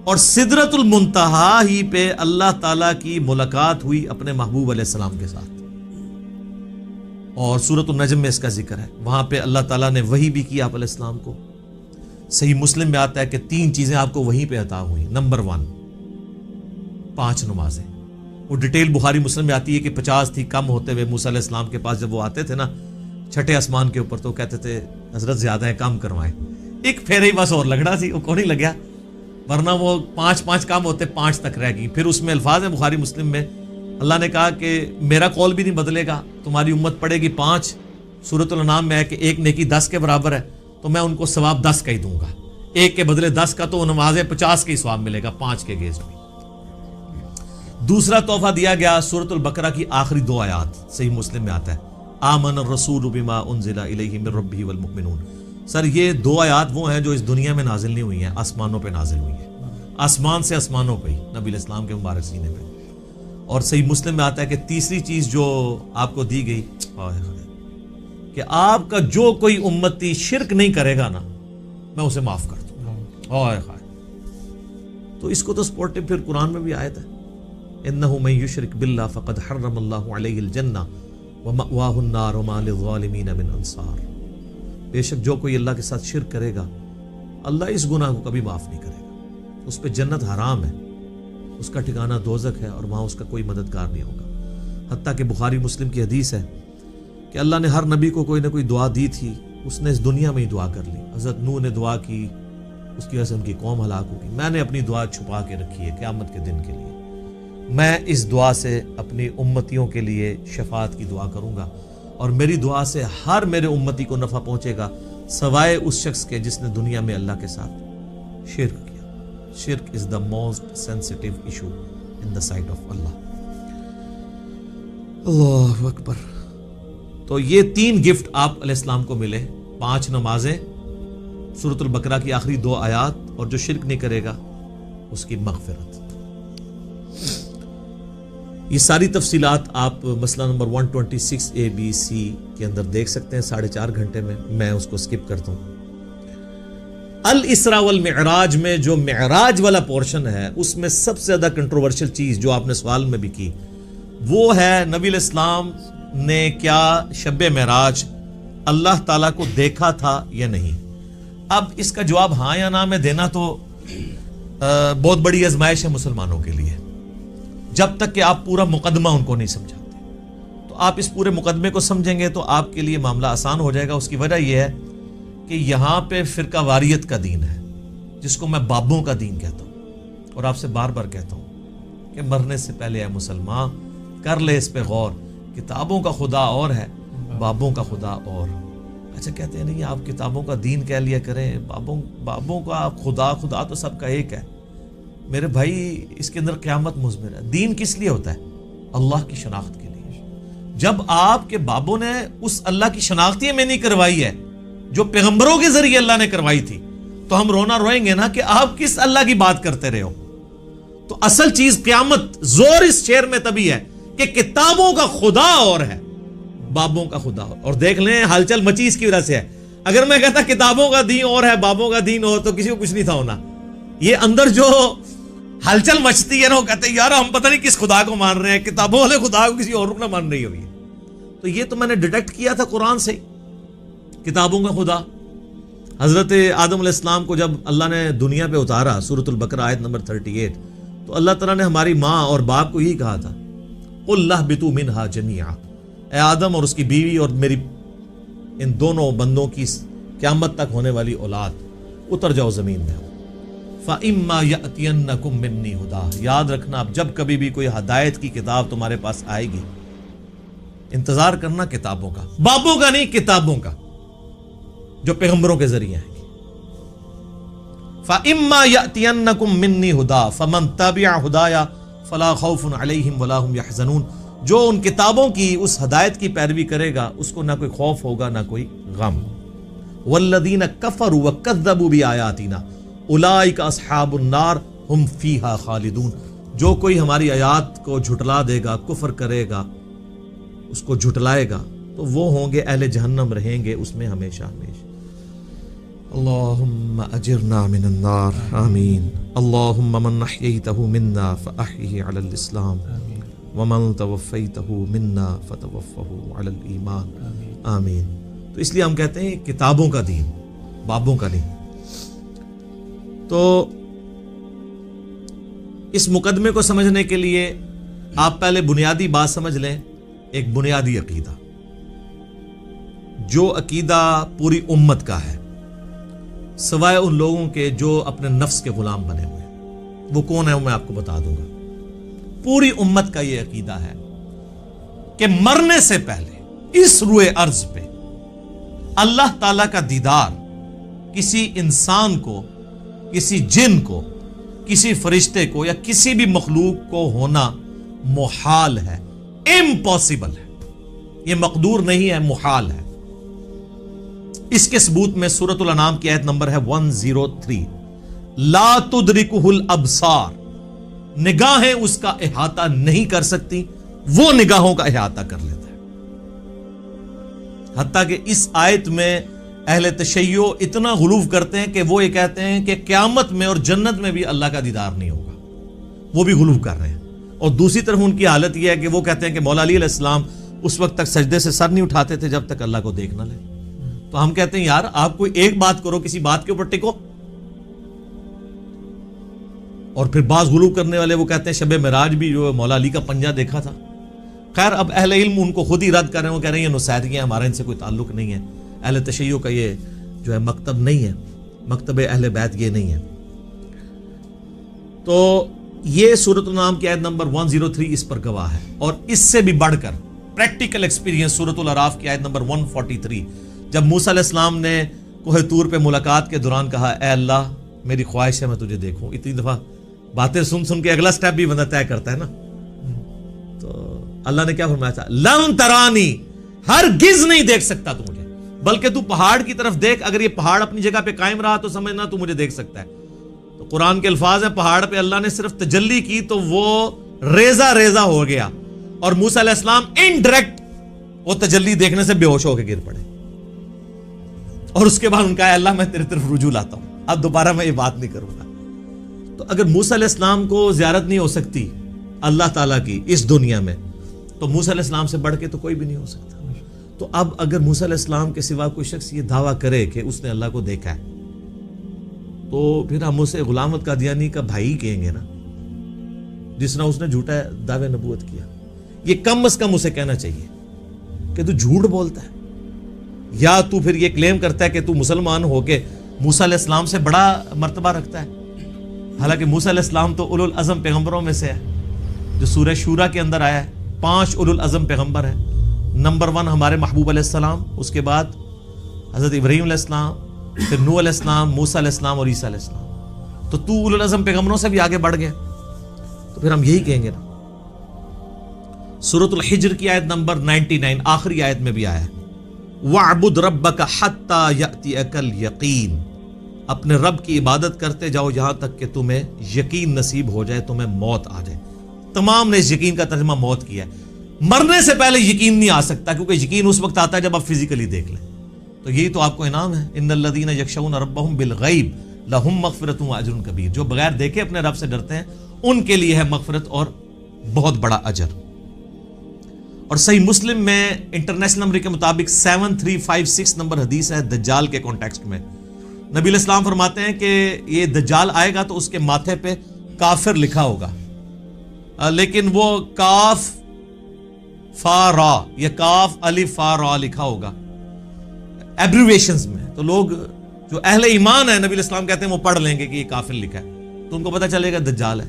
اور سدرۃ المنتہا ہی پہ اللہ تعالیٰ کی ملاقات ہوئی اپنے محبوب علیہ السلام کے ساتھ. اور سورۃ النجم میں اس کا ذکر ہے. وہاں پہ اللہ تعالیٰ نے وحی بھی کی آپ علیہ السلام کو. صحیح مسلم میں آتا ہے کہ 3 چیزیں آپ کو وہیں پہ عطا ہوئی. نمبر 1 5 نمازیں. وہ ڈیٹیل بخاری مسلم میں آتی ہے کہ 50 تھی, کم ہوتے ہوئے موسیٰ علیہ السلام کے پاس جب وہ آتے تھے نا 6ٹھے آسمان کے اوپر, تو کہتے تھے حضرت زیادہ ہے کم کروائیں. ایک پھیرے ہی بس اور لگنا تھی, وہ کون ہی لگیا, ورنہ وہ 5 کم ہوتے 5 تک رہ گئی. پھر اس میں الفاظ ہیں بخاری مسلم میں, اللہ نے کہا کہ میرا قول بھی نہیں بدلے گا, تمہاری امت پڑے گی 5. سورۃ الانعام میں ہے کہ ایک نیکی 10 کے برابر ہے, تو میں ان کو ثواب 10 کا ہی دوں گا. ایک کے بدلے 10 کا, تو نمازیں 50 کا ہی ثواب ملے گا 5 کے گیز میں. دوسرا تحفہ دیا گیا سورۃ البقرہ کی آخری 2 آیات. صحیح مسلم میں آتا ہے آمن الرسول بما انزل الیہ من ربہ والمؤمنون. سر یہ 2 آیات وہ ہیں جو اس دنیا میں نازل نہیں ہوئی ہیں, آسمانوں پہ نازل ہوئی ہیں. آسمان سے آسمانوں پہ ہی نبی علیہ السلام کے مبارک سینے پہ. اور صحیح مسلم میں آتا ہے کہ تیسری چیز جو آپ کو دی گئی کہ آپ کا جو کوئی امتی شرک نہیں کرے گا نا میں اسے معاف کر دوں گا. تو اس کو تو سپورٹو پھر قرآن میں بھی آیت ہے انہ من یشرک باللہ فقد حرم اللہ علیہ الجنہ ومأواہ النار وما للظالمین من انصار. بے شک جو کوئی اللہ کے ساتھ شرک کرے گا اللہ اس گناہ کو کبھی معاف نہیں کرے گا, اس پہ جنت حرام ہے, اس کا ٹھکانہ دوزخ ہے, اور وہاں اس کا کوئی مددگار نہیں ہوگا. حتیٰ کہ بخاری مسلم کی حدیث ہے کہ اللہ نے ہر نبی کو کوئی نہ کوئی دعا دی تھی, اس نے اس دنیا میں ہی دعا کر لی. حضرت نوح نے دعا کی, اس کی وجہ سے ان کی قوم ہلاک ہوگی. میں نے اپنی دعا چھپا کے رکھی ہے قیامت کے دن کے لیے. میں اس دعا سے اپنی امتیوں کے لیے شفاعت کی دعا کروں گا, اور میری دعا سے ہر میرے امتی کو نفع پہنچے گا سوائے اس شخص کے جس نے دنیا میں اللہ کے ساتھ شرک کیا. شرک is the most sensitive issue in the sight of Allah. Allah اکبر. تو یہ 3 گفٹ آپ علیہ السلام کو ملے: 5 نمازیں، سورۃ البقرہ کی آخری 2 آیات، اور جو شرک نہیں کرے گا اس کی مغفرت. یہ ساری تفصیلات آپ مسئلہ نمبر 126 ABC کے اندر دیکھ سکتے ہیں 4.5 گھنٹے میں اس کو سکپ کرتا ہوں. الاسراء والمعراج میں جو معراج والا پورشن ہے اس میں سب سے زیادہ کنٹروورشل چیز جو آپ نے سوال میں بھی کی وہ ہے نبی علیہ السلام نے کیا شب معراج اللہ تعالیٰ کو دیکھا تھا یا نہیں. اب اس کا جواب ہاں یا نہ میں دینا تو بہت بڑی آزمائش ہے مسلمانوں کے لیے، جب تک کہ آپ پورا مقدمہ ان کو نہیں سمجھاتے. تو آپ اس پورے مقدمے کو سمجھیں گے تو آپ کے لیے معاملہ آسان ہو جائے گا. اس کی وجہ یہ ہے کہ یہاں پہ فرقہ واریت کا دین ہے، جس کو میں بابوں کا دین کہتا ہوں، اور آپ سے بار بار کہتا ہوں کہ مرنے سے پہلے اے مسلمان کر لے اس پہ غور. کتابوں کا خدا اور ہے، بابوں کا خدا اور. اچھا کہتے ہیں نہیں آپ کتابوں کا دین کہہ لیا کریں، بابوں کا خدا تو سب کا ایک ہے. میرے بھائی اس کے اندر قیامت مضمر ہے. دین کس لیے ہوتا ہے؟ اللہ کی شناخت کے لیے. جب آپ کے بابوں نے اس اللہ کی شناخت ہی میں نہیں کروائی ہے جو پیغمبروں کے ذریعے اللہ نے کروائی تھی، تو ہم رونا روئیں گے نا کہ آپ کس اللہ کی بات کرتے رہے ہو. تو اصل چیز قیامت زور اس شعر میں تبھی ہے کہ کتابوں کا خدا اور ہے، بابوں کا خدا اور. دیکھ لیں ہلچل مچی اس کی وجہ سے ہے. اگر میں کہتا کتابوں کا دین اور ہے بابوں کا دین اور، تو کسی کو کچھ نہیں تھا ہونا. یہ اندر جو ہلچل مچتی ہے نا، وہ کہتے ہیں یار ہم پتہ نہیں کس خدا کو مان رہے ہیں، کتابوں والے خدا کو کسی اور کو نہ مان رہی ہوئی. تو یہ تو میں نے ڈیٹیکٹ کیا تھا قرآن سے. کتابوں کا خدا حضرت آدم علیہ السلام کو جب اللہ نے دنیا پہ اتارا، سورۃ البقرہ آیت نمبر 38، تو اللہ تعالیٰ نے ہماری ماں اور باپ کو یہی کہا تھا قُلْ اهْبِطُوا مِنْهَا جَمِيعًا، اے آدم اور اس کی بیوی اور میری ان دونوں بندوں کی قیامت تک ہونے والی اولاد اتر جاؤ زمین میں. فَإِمَّا يَأْتِيَنَّكُم مِّنِّي هُدًى، یاد رکھنا اب جب کبھی بھی کوئی ہدایت کی کتاب تمہارے پاس آئے گی، انتظار کرنا کتابوں کا، بابوں کا نہیں، کتابوں کا جو پیغمبروں کے ذریعے آئیں گی. فَإِمَّا يَأْتِيَنَّكُم مِّنِّي هُدًى فَمَن تَبِعَ هُدَايَ فَلَا خَوْفٌ عَلَيْهِمْ وَلَا هُمْ يَحْزَنُونَ. جو ان کتابوں کی اس ہدایت کی پیروی کرے گا اس کو نہ کوئی خوف ہوگا نہ کوئی غم. وَالَّذِينَ كَفَرُوا وَكَذَّبُوا بِآيَاتِنَا أُولَٰئِكَ أَصْحَابُ النَّارِ هُمْ فِيهَا خَالِدُونَ. جو کوئی ہماری آیات کو جھٹلا دے گا، کفر کرے گا، اس کو جھٹلائے گا، تو وہ ہوں گے اہل جہنم، رہیں گے اس میں ہمیشہ ہمیشہ. اللہم اجرنا من النار آمین. اللہم من احییتہ منا فاحیہ علی الاسلام ومن توفیتہ منا فتوفہ علی الایمان آمین. تو اس لیے ہم کہتے ہیں کتابوں کا دین، بابوں کا نہیں. تو اس مقدمے کو سمجھنے کے لیے آپ پہلے بنیادی بات سمجھ لیں، ایک بنیادی عقیدہ، جو عقیدہ پوری امت کا ہے سوائے ان لوگوں کے جو اپنے نفس کے غلام بنے ہوئے ہیں. وہ کون ہے وہ میں آپ کو بتا دوں گا. پوری امت کا یہ عقیدہ ہے کہ مرنے سے پہلے اس روئے ارض پہ اللہ تعالیٰ کا دیدار کسی انسان کو، کسی جن کو، کسی فرشتے کو یا کسی بھی مخلوق کو ہونا محال ہے، امپاسبل ہے. یہ مقدور نہیں ہے، محال ہے. اس کے ثبوت میں سورۃ الانعام کی آیت نمبر ہے 103، لا تدرکہ الابصار، نگاہیں اس کا احاطہ نہیں کر سکتی، وہ نگاہوں کا احاطہ کر لیتا ہے. حتیٰ کہ اس آیت میں اہل تشیع اتنا غلو کرتے ہیں کہ وہ یہ کہتے ہیں کہ قیامت میں اور جنت میں بھی اللہ کا دیدار نہیں ہوگا. وہ بھی غلو کر رہے ہیں. اور دوسری طرف ان کی حالت یہ ہے کہ وہ کہتے ہیں کہ مولا علی علیہ السلام اس وقت تک سجدے سے سر نہیں اٹھاتے تھے جب تک اللہ کو دیکھ نہ لے. تو ہم کہتے ہیں یار آپ کوئی ایک بات کرو، کسی بات کے اوپر ٹکو. اور پھر بعض غلو کرنے والے وہ کہتے ہیں شب معراج بھی جو مولا علی کا پنجہ دیکھا تھا. خیر اب اہل علم ان کو خود ہی رد کر رہے ہیں، وہ کہہ رہے ہیں یہ نصیحتیں، ہمارا ان سے کوئی تعلق نہیں ہے. اہل تشیع کا یہ جو ہے مکتب نہیں ہے، مکتب اہل بیت یہ نہیں ہے. تو یہ سورۃ الانعام کی آیت نمبر 103 اس پر گواہ ہے. اور اس سے بھی بڑھ کر پریکٹیکل ایکسپیرینس سورۃ الاعراف کی آیت نمبر 143، جب موسیٰ علیہ السلام نے کوہ طور پہ ملاقات کے دوران کہا اے اللہ میری خواہش ہے میں تجھے دیکھوں. اتنی دفعہ باتیں سن سن کے اگلا سٹیپ بھی بندہ طے کرتا ہے نا. تو اللہ نے کیا فرمایا تھا؟ لن ترانی، ہرگز نہیں دیکھ سکتا تو مجھے، بلکہ تو پہاڑ کی طرف دیکھ. اگر یہ پہاڑ اپنی جگہ پہ قائم رہا تو سمجھنا تو مجھے دیکھ سکتا ہے. تو قرآن کے الفاظ ہیں پہاڑ پہ اللہ نے صرف تجلی کی تو وہ ریزہ ریزہ ہو گیا، اور موسیٰ علیہ السلام انڈائریکٹ وہ تجلی دیکھنے سے بے ہوش ہو کے گر پڑے. اور اس کے بعد ان کا ہے اللہ میں تیرے طرف رجوع لاتا ہوں، اب دوبارہ میں یہ بات نہیں کروں گا. تو اگر موسیٰ علیہ السلام کو زیارت نہیں ہو سکتی اللہ تعالیٰ کی اس دنیا میں، تو موسیٰ علیہ السلام سے بڑھ کے تو کوئی بھی نہیں ہو سکتا. تو اب اگر موسیٰ علیہ السلام کے سوا کوئی شخص یہ دعویٰ کرے کہ اس نے اللہ کو دیکھا ہے، تو پھر ہم اسے غلام احمد قادیانی کا بھائی کہیں گے نا، جس طرح اس نے جھوٹا دعوے نبوت کیا. یہ کم از کم اسے کہنا چاہیے کہ تو جھوٹ بولتا ہے، یا تو پھر یہ کلیم کرتا ہے کہ تو مسلمان ہو کے موسیٰ علیہ السلام سے بڑا مرتبہ رکھتا ہے. حالانکہ موسیٰ علیہ السلام تو اولو العزم پیغمبروں میں سے ہے، جو سورہ شورا کے اندر آیا ہے. 5 اولو العزم پیغمبر ہیں. نمبر 1 ہمارے محبوب علیہ السلام، اس کے بعد حضرت ابراہیم علیہ السلام، پھر نوح علیہ السلام، موسیٰ علیہ السلام اور عیسیٰ علیہ السلام. تو اولو العزم پیغمبروں سے بھی آگے بڑھ گئے. تو پھر ہم یہی کہیں گے نا. سورۃ الحجر کی آیت نمبر 99 آخری آیت میں بھی آیا ہے وَاعْبُدْ رَبَّكَ حَتَّى يَأْتِيَكَ الْيَقِينُ، اپنے رب کی عبادت کرتے جاؤ یہاں تک کہ تمہیں یقین نصیب ہو جائے، تمہیں موت آ جائے. تمام نے اس یقین کا ترجمہ موت کیا ہے. مرنے سے پہلے یقین نہیں آ سکتا، کیونکہ یقین اس وقت آتا ہے جب آپ فزیکلی دیکھ لیں. تو یہی تو آپ کو انعام ہے. ان الذین یخشون ربهم بالغیب لہم مغفرۃ واجر کبیر، جو بغیر دیکھے اپنے رب سے ڈرتے ہیں ان کے لیے ہے مغفرت اور بہت بڑا اجر. اور صحیح مسلم میں انٹرنیشنل نمبر کے مطابق 7356 نمبر حدیث ہے دجال کے کانٹیکسٹ میں. نبی علیہ السلام فرماتے ہیں کہ یہ دجال آئے گا تو اس کے ماتھے پہ کافر لکھا ہوگا، لیکن وہ کاف فا را یا کاف الف فا را لکھا ہوگا ایبریویشنز میں. تو لوگ جو اہل ایمان ہیں نبی علیہ السلام کہتے ہیں وہ پڑھ لیں گے کہ یہ کافر لکھا ہے، تو ان کو پتہ چلے گا دجال ہے.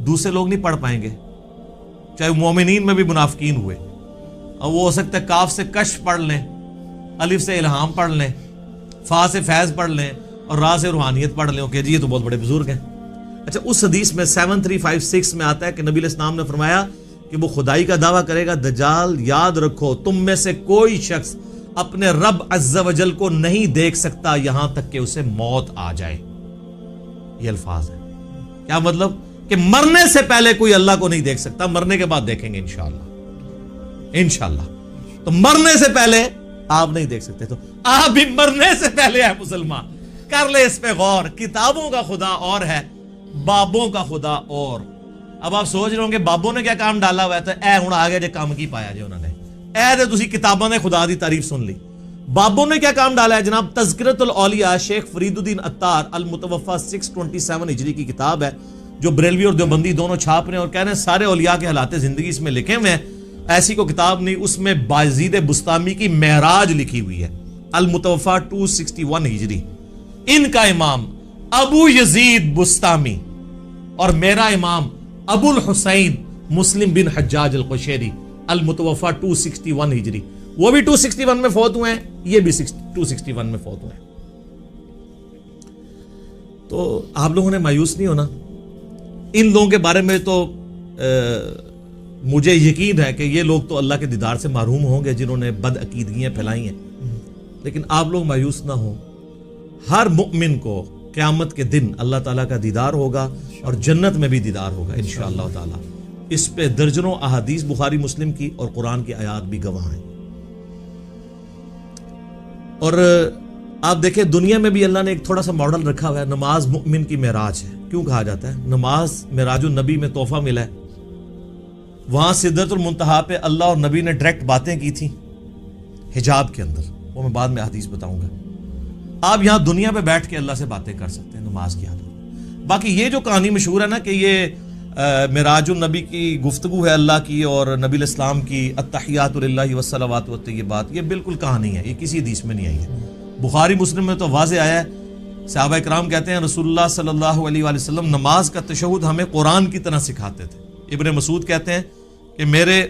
دوسرے لوگ نہیں پڑھ پائیں گے، چاہے مومنین میں بھی منافقین ہوئے. اور وہ ہو سکتا ہے کاف سے کشف پڑھ لیں، الف سے الہام پڑھ لیں، فا سے فیض پڑھ لیں، اور را سے روحانیت پڑھ لیں. کہ جی یہ تو بہت بڑے بزرگ ہیں. اچھا، اس حدیث میں 7356 میں آتا ہے کہ نبی علیہ السلام نے فرمایا کہ وہ خدائی کا دعویٰ کرے گا دجال. یاد رکھو تم میں سے کوئی شخص اپنے رب عز و جل کو نہیں دیکھ سکتا یہاں تک کہ اسے موت آ جائے. یہ الفاظ ہیں. کیا مطلب؟ کہ مرنے سے پہلے کوئی اللہ کو نہیں دیکھ سکتا، مرنے کے بعد دیکھیں گے انشاءاللہ. تو مرنے سے پہلے آپ نہیں دیکھ سکتے. تو آپ بھی مرنے سے پہلے ہے مسلمان. کر لے اس پہ غور. کتابوں کا خدا اور ہے، بابوں کا خدا اور. اب آپ سوچ رہے ہوں کہ بابوں نے کیا کام ڈالا ہوا ہے، تو اے ہوں آگے جے کام کی پایا جے انہوں نے. اے دے تسی کتابوں نے خدا دی تعریف سن لی. بابوں نے کیا کام ڈالا ہے جناب؟ تذکرۃ الاولیاء شیخ فرید الدین عطار المتوفی 627 ہجری کی کتاب ہے، جو بریلوی اور دیوبندی دونوں چھاپ رہے ہیں اور کہہ رہے ہیں سارے اولیاء کے حالات زندگی اس میں لکھے ہوئے ہیں. ایسی کو کتاب نہیں، اس میں بایزید بستامی کی معراج لکھی ہوئی ہے، المتوفی 261 ہجری. ان کا امام ابو یزید بستامی اور میرا امام ابو الحسین مسلم بن حجاج القشیری المتوفی 261 ہجری. وہ بھی 261 میں فوت ہوئے ہیں، یہ بھی 261 میں فوت ہوئے ہیں. تو آپ لوگوں نے مایوس نہیں ہونا. ان لوگوں کے بارے میں تو مجھے یقین ہے کہ یہ لوگ تو اللہ کے دیدار سے محروم ہوں گے جنہوں نے بد عقیدگیاں پھیلائی ہیں. لیکن آپ لوگ مایوس نہ ہوں. ہر مؤمن کو قیامت کے دن اللہ تعالیٰ کا دیدار ہوگا اور جنت میں بھی دیدار ہوگا انشاءاللہ تعالیٰ. اس پہ درجنوں احادیث بخاری مسلم کی اور قرآن کی آیات بھی گواہ ہیں. اور آپ دیکھیں دنیا میں بھی اللہ نے ایک تھوڑا سا ماڈل رکھا ہوا ہے. نماز مؤمن کی معراج ہے. کیوں کہا جاتا ہے؟ نماز معراج النبی میں تحفہ ملا ہے. وہاں سدرۃ المنتہا پہ اللہ اور نبی نے ڈائریکٹ باتیں کی تھیں حجاب کے اندر، وہ میں بعد میں حدیث بتاؤں گا. آپ یہاں دنیا پہ بیٹھ کے اللہ سے باتیں کر سکتے ہیں نماز کی حالت. باقی یہ جو کہانی مشہور ہے نا کہ یہ معراج النبی کی گفتگو ہے اللہ کی اور نبی علیہ السلام کی التحیات للہ والصلوات والطیبات، یہ بالکل کہانی ہے، یہ کسی حدیث میں نہیں آئی ہے. بخاری مسلم میں تو واضح آیا ہے. صحابہ کرام کہتے ہیں رسول اللہ صلی اللہ علیہ وآلہ وسلم نماز کا تشہد ہمیں قرآن کی طرح سکھاتے تھے. ابن مسعود کہتے ہیں کہ میرے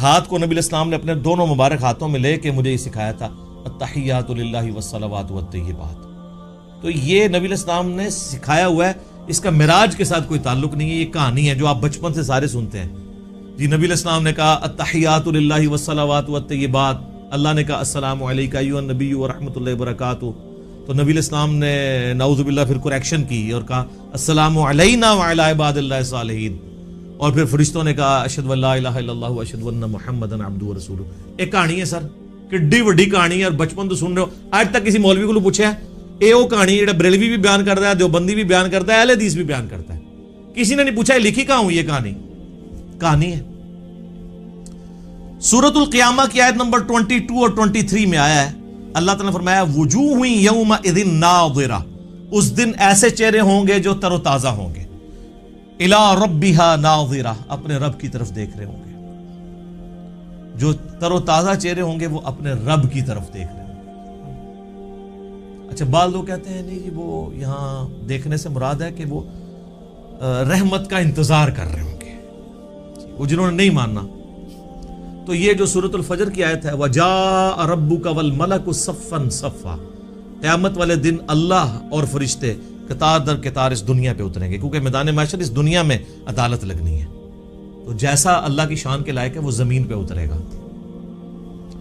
ہاتھ کو نبی علیہ السلام نے اپنے دونوں مبارک ہاتھوں میں لے کے مجھے یہ سکھایا تھا التحیات للہ والصلوات والطیبات. تو یہ نبی علیہ السلام نے سکھایا ہوا ہے، اس کا معراج کے ساتھ کوئی تعلق نہیں ہے، یہ کہانی ہے جو آپ بچپن سے سارے سنتے ہیں. جی نبی علیہ السلام نے کہا التحیات للہ والصلوات والطیبات، اللہ نے کہا السلام علیکہ ایھا النبی ورحمۃ اللہ وبرکاتہ، تو نبی علیہ السلام نے نعوذ باللہ پھر کریکشن کی اور کہا السلام علینا وعلی عباد اللہ الصالحین، اور پھر فرشتوں نے کہا اشہد ان لا الہ الا اللہ واشہد ان محمدا عبدہ ورسولہ. ایک کہانی ہے سر، کڈی وڈی کہانی ہے، اور بچپن تو سن رہے ہو. آج تک کسی مولوی کو پوچھا ہے اے وہ کہانی جڑا بریلوی بھی بیان کرتا ہے، دیوبندی بھی بیان کرتا ہے، اہل حدیث بھی بیان کرتا ہے، کسی نے نہیں پوچھا ہے لکھی کہاں ہوں یہ کہانی ہے. سورۃ القیامہ کی آیت نمبر 22 اور 23 میں آیا ہے، اللہ تعالیٰ نے فرمایا وجوہ یومئذ ناظرہ، اس دن ایسے چہرے ہوں گے جو تر و تازہ ہوں گے، الی ربہا ناظرہ، اپنے رب کی طرف دیکھ رہے ہوں گے. جو تر و تازہ چہرے ہوں گے وہ اپنے رب کی طرف دیکھ رہے ہوں گے. اچھا بعض لوگ کہتے ہیں نہیں جی وہ یہاں دیکھنے سے مراد ہے کہ وہ رحمت کا انتظار کر رہے ہوں گے، وہ جنہوں نے نہیں ماننا. تو یہ جو سورۃ الفجر کی آیت ہے وَجَاءَ رَبُّكَ وَالْمَلَكُ صَفًّا صَفًّا، قیامت والے دن اللہ اور فرشتے قطار در قطار اس دنیا پہ اتریں گے، کیونکہ میدان محشر اس دنیا میں عدالت لگنی ہے. تو جیسا اللہ کی شان کے لائق ہے وہ زمین پہ اترے گا.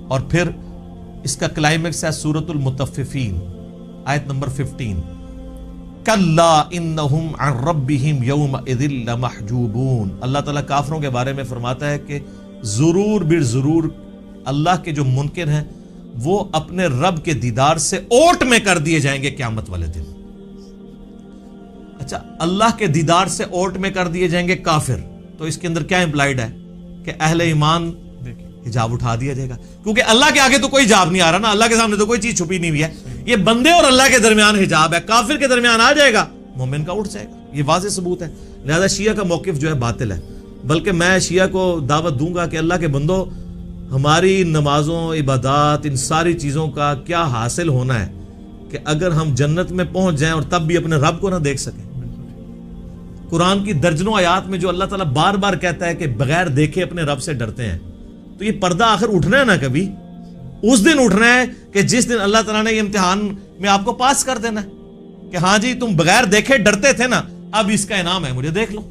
اور پھر اس کا کلائمیکس ہے سورۃ المطففین آیت نمبر 15 کَلَّا إِنَّهُمْ عَنْ رَبِّهِمْ يَوْمَئِذٍ لَمَحْجُوبُونَ. اللہ تعالیٰ کافروں کے بارے میں فرماتا ہے کہ ضرور بالضرور اللہ کے جو منکر ہیں وہ اپنے رب کے دیدار سے اوٹ میں کر دیے جائیں گے قیامت والے دن. اچھا اللہ کے دیدار سے اوٹ میں کر دیے جائیں گے کافر، تو اس کے اندر کیا امپلائیڈ ہے کہ اہل ایمان حجاب اٹھا دیا جائے گا، کیونکہ اللہ کے آگے تو کوئی حجاب نہیں آ رہا نا، اللہ کے سامنے تو کوئی چیز چھپی نہیں ہوئی ہے. یہ بندے اور اللہ کے درمیان حجاب ہے، کافر کے درمیان آ جائے گا مومن کا اٹھ جائے گا. یہ واضح ثبوت ہے. لہذا شیعہ کا موقف جو ہے باطل ہے، بلکہ میں شیعہ کو دعوت دوں گا کہ اللہ کے بندو ہماری نمازوں عبادات ان ساری چیزوں کا کیا حاصل ہونا ہے کہ اگر ہم جنت میں پہنچ جائیں اور تب بھی اپنے رب کو نہ دیکھ سکیں. قرآن کی درجنوں آیات میں جو اللہ تعالیٰ بار بار کہتا ہے کہ بغیر دیکھے اپنے رب سے ڈرتے ہیں، تو یہ پردہ آخر اٹھنا ہے نا، کبھی اس دن اٹھنا ہے کہ جس دن اللہ تعالیٰ نے یہ امتحان میں آپ کو پاس کر دینا ہے کہ ہاں جی تم بغیر دیکھے ڈرتے تھے نا، اب اس کا انعام ہے، مجھے دیکھ لو.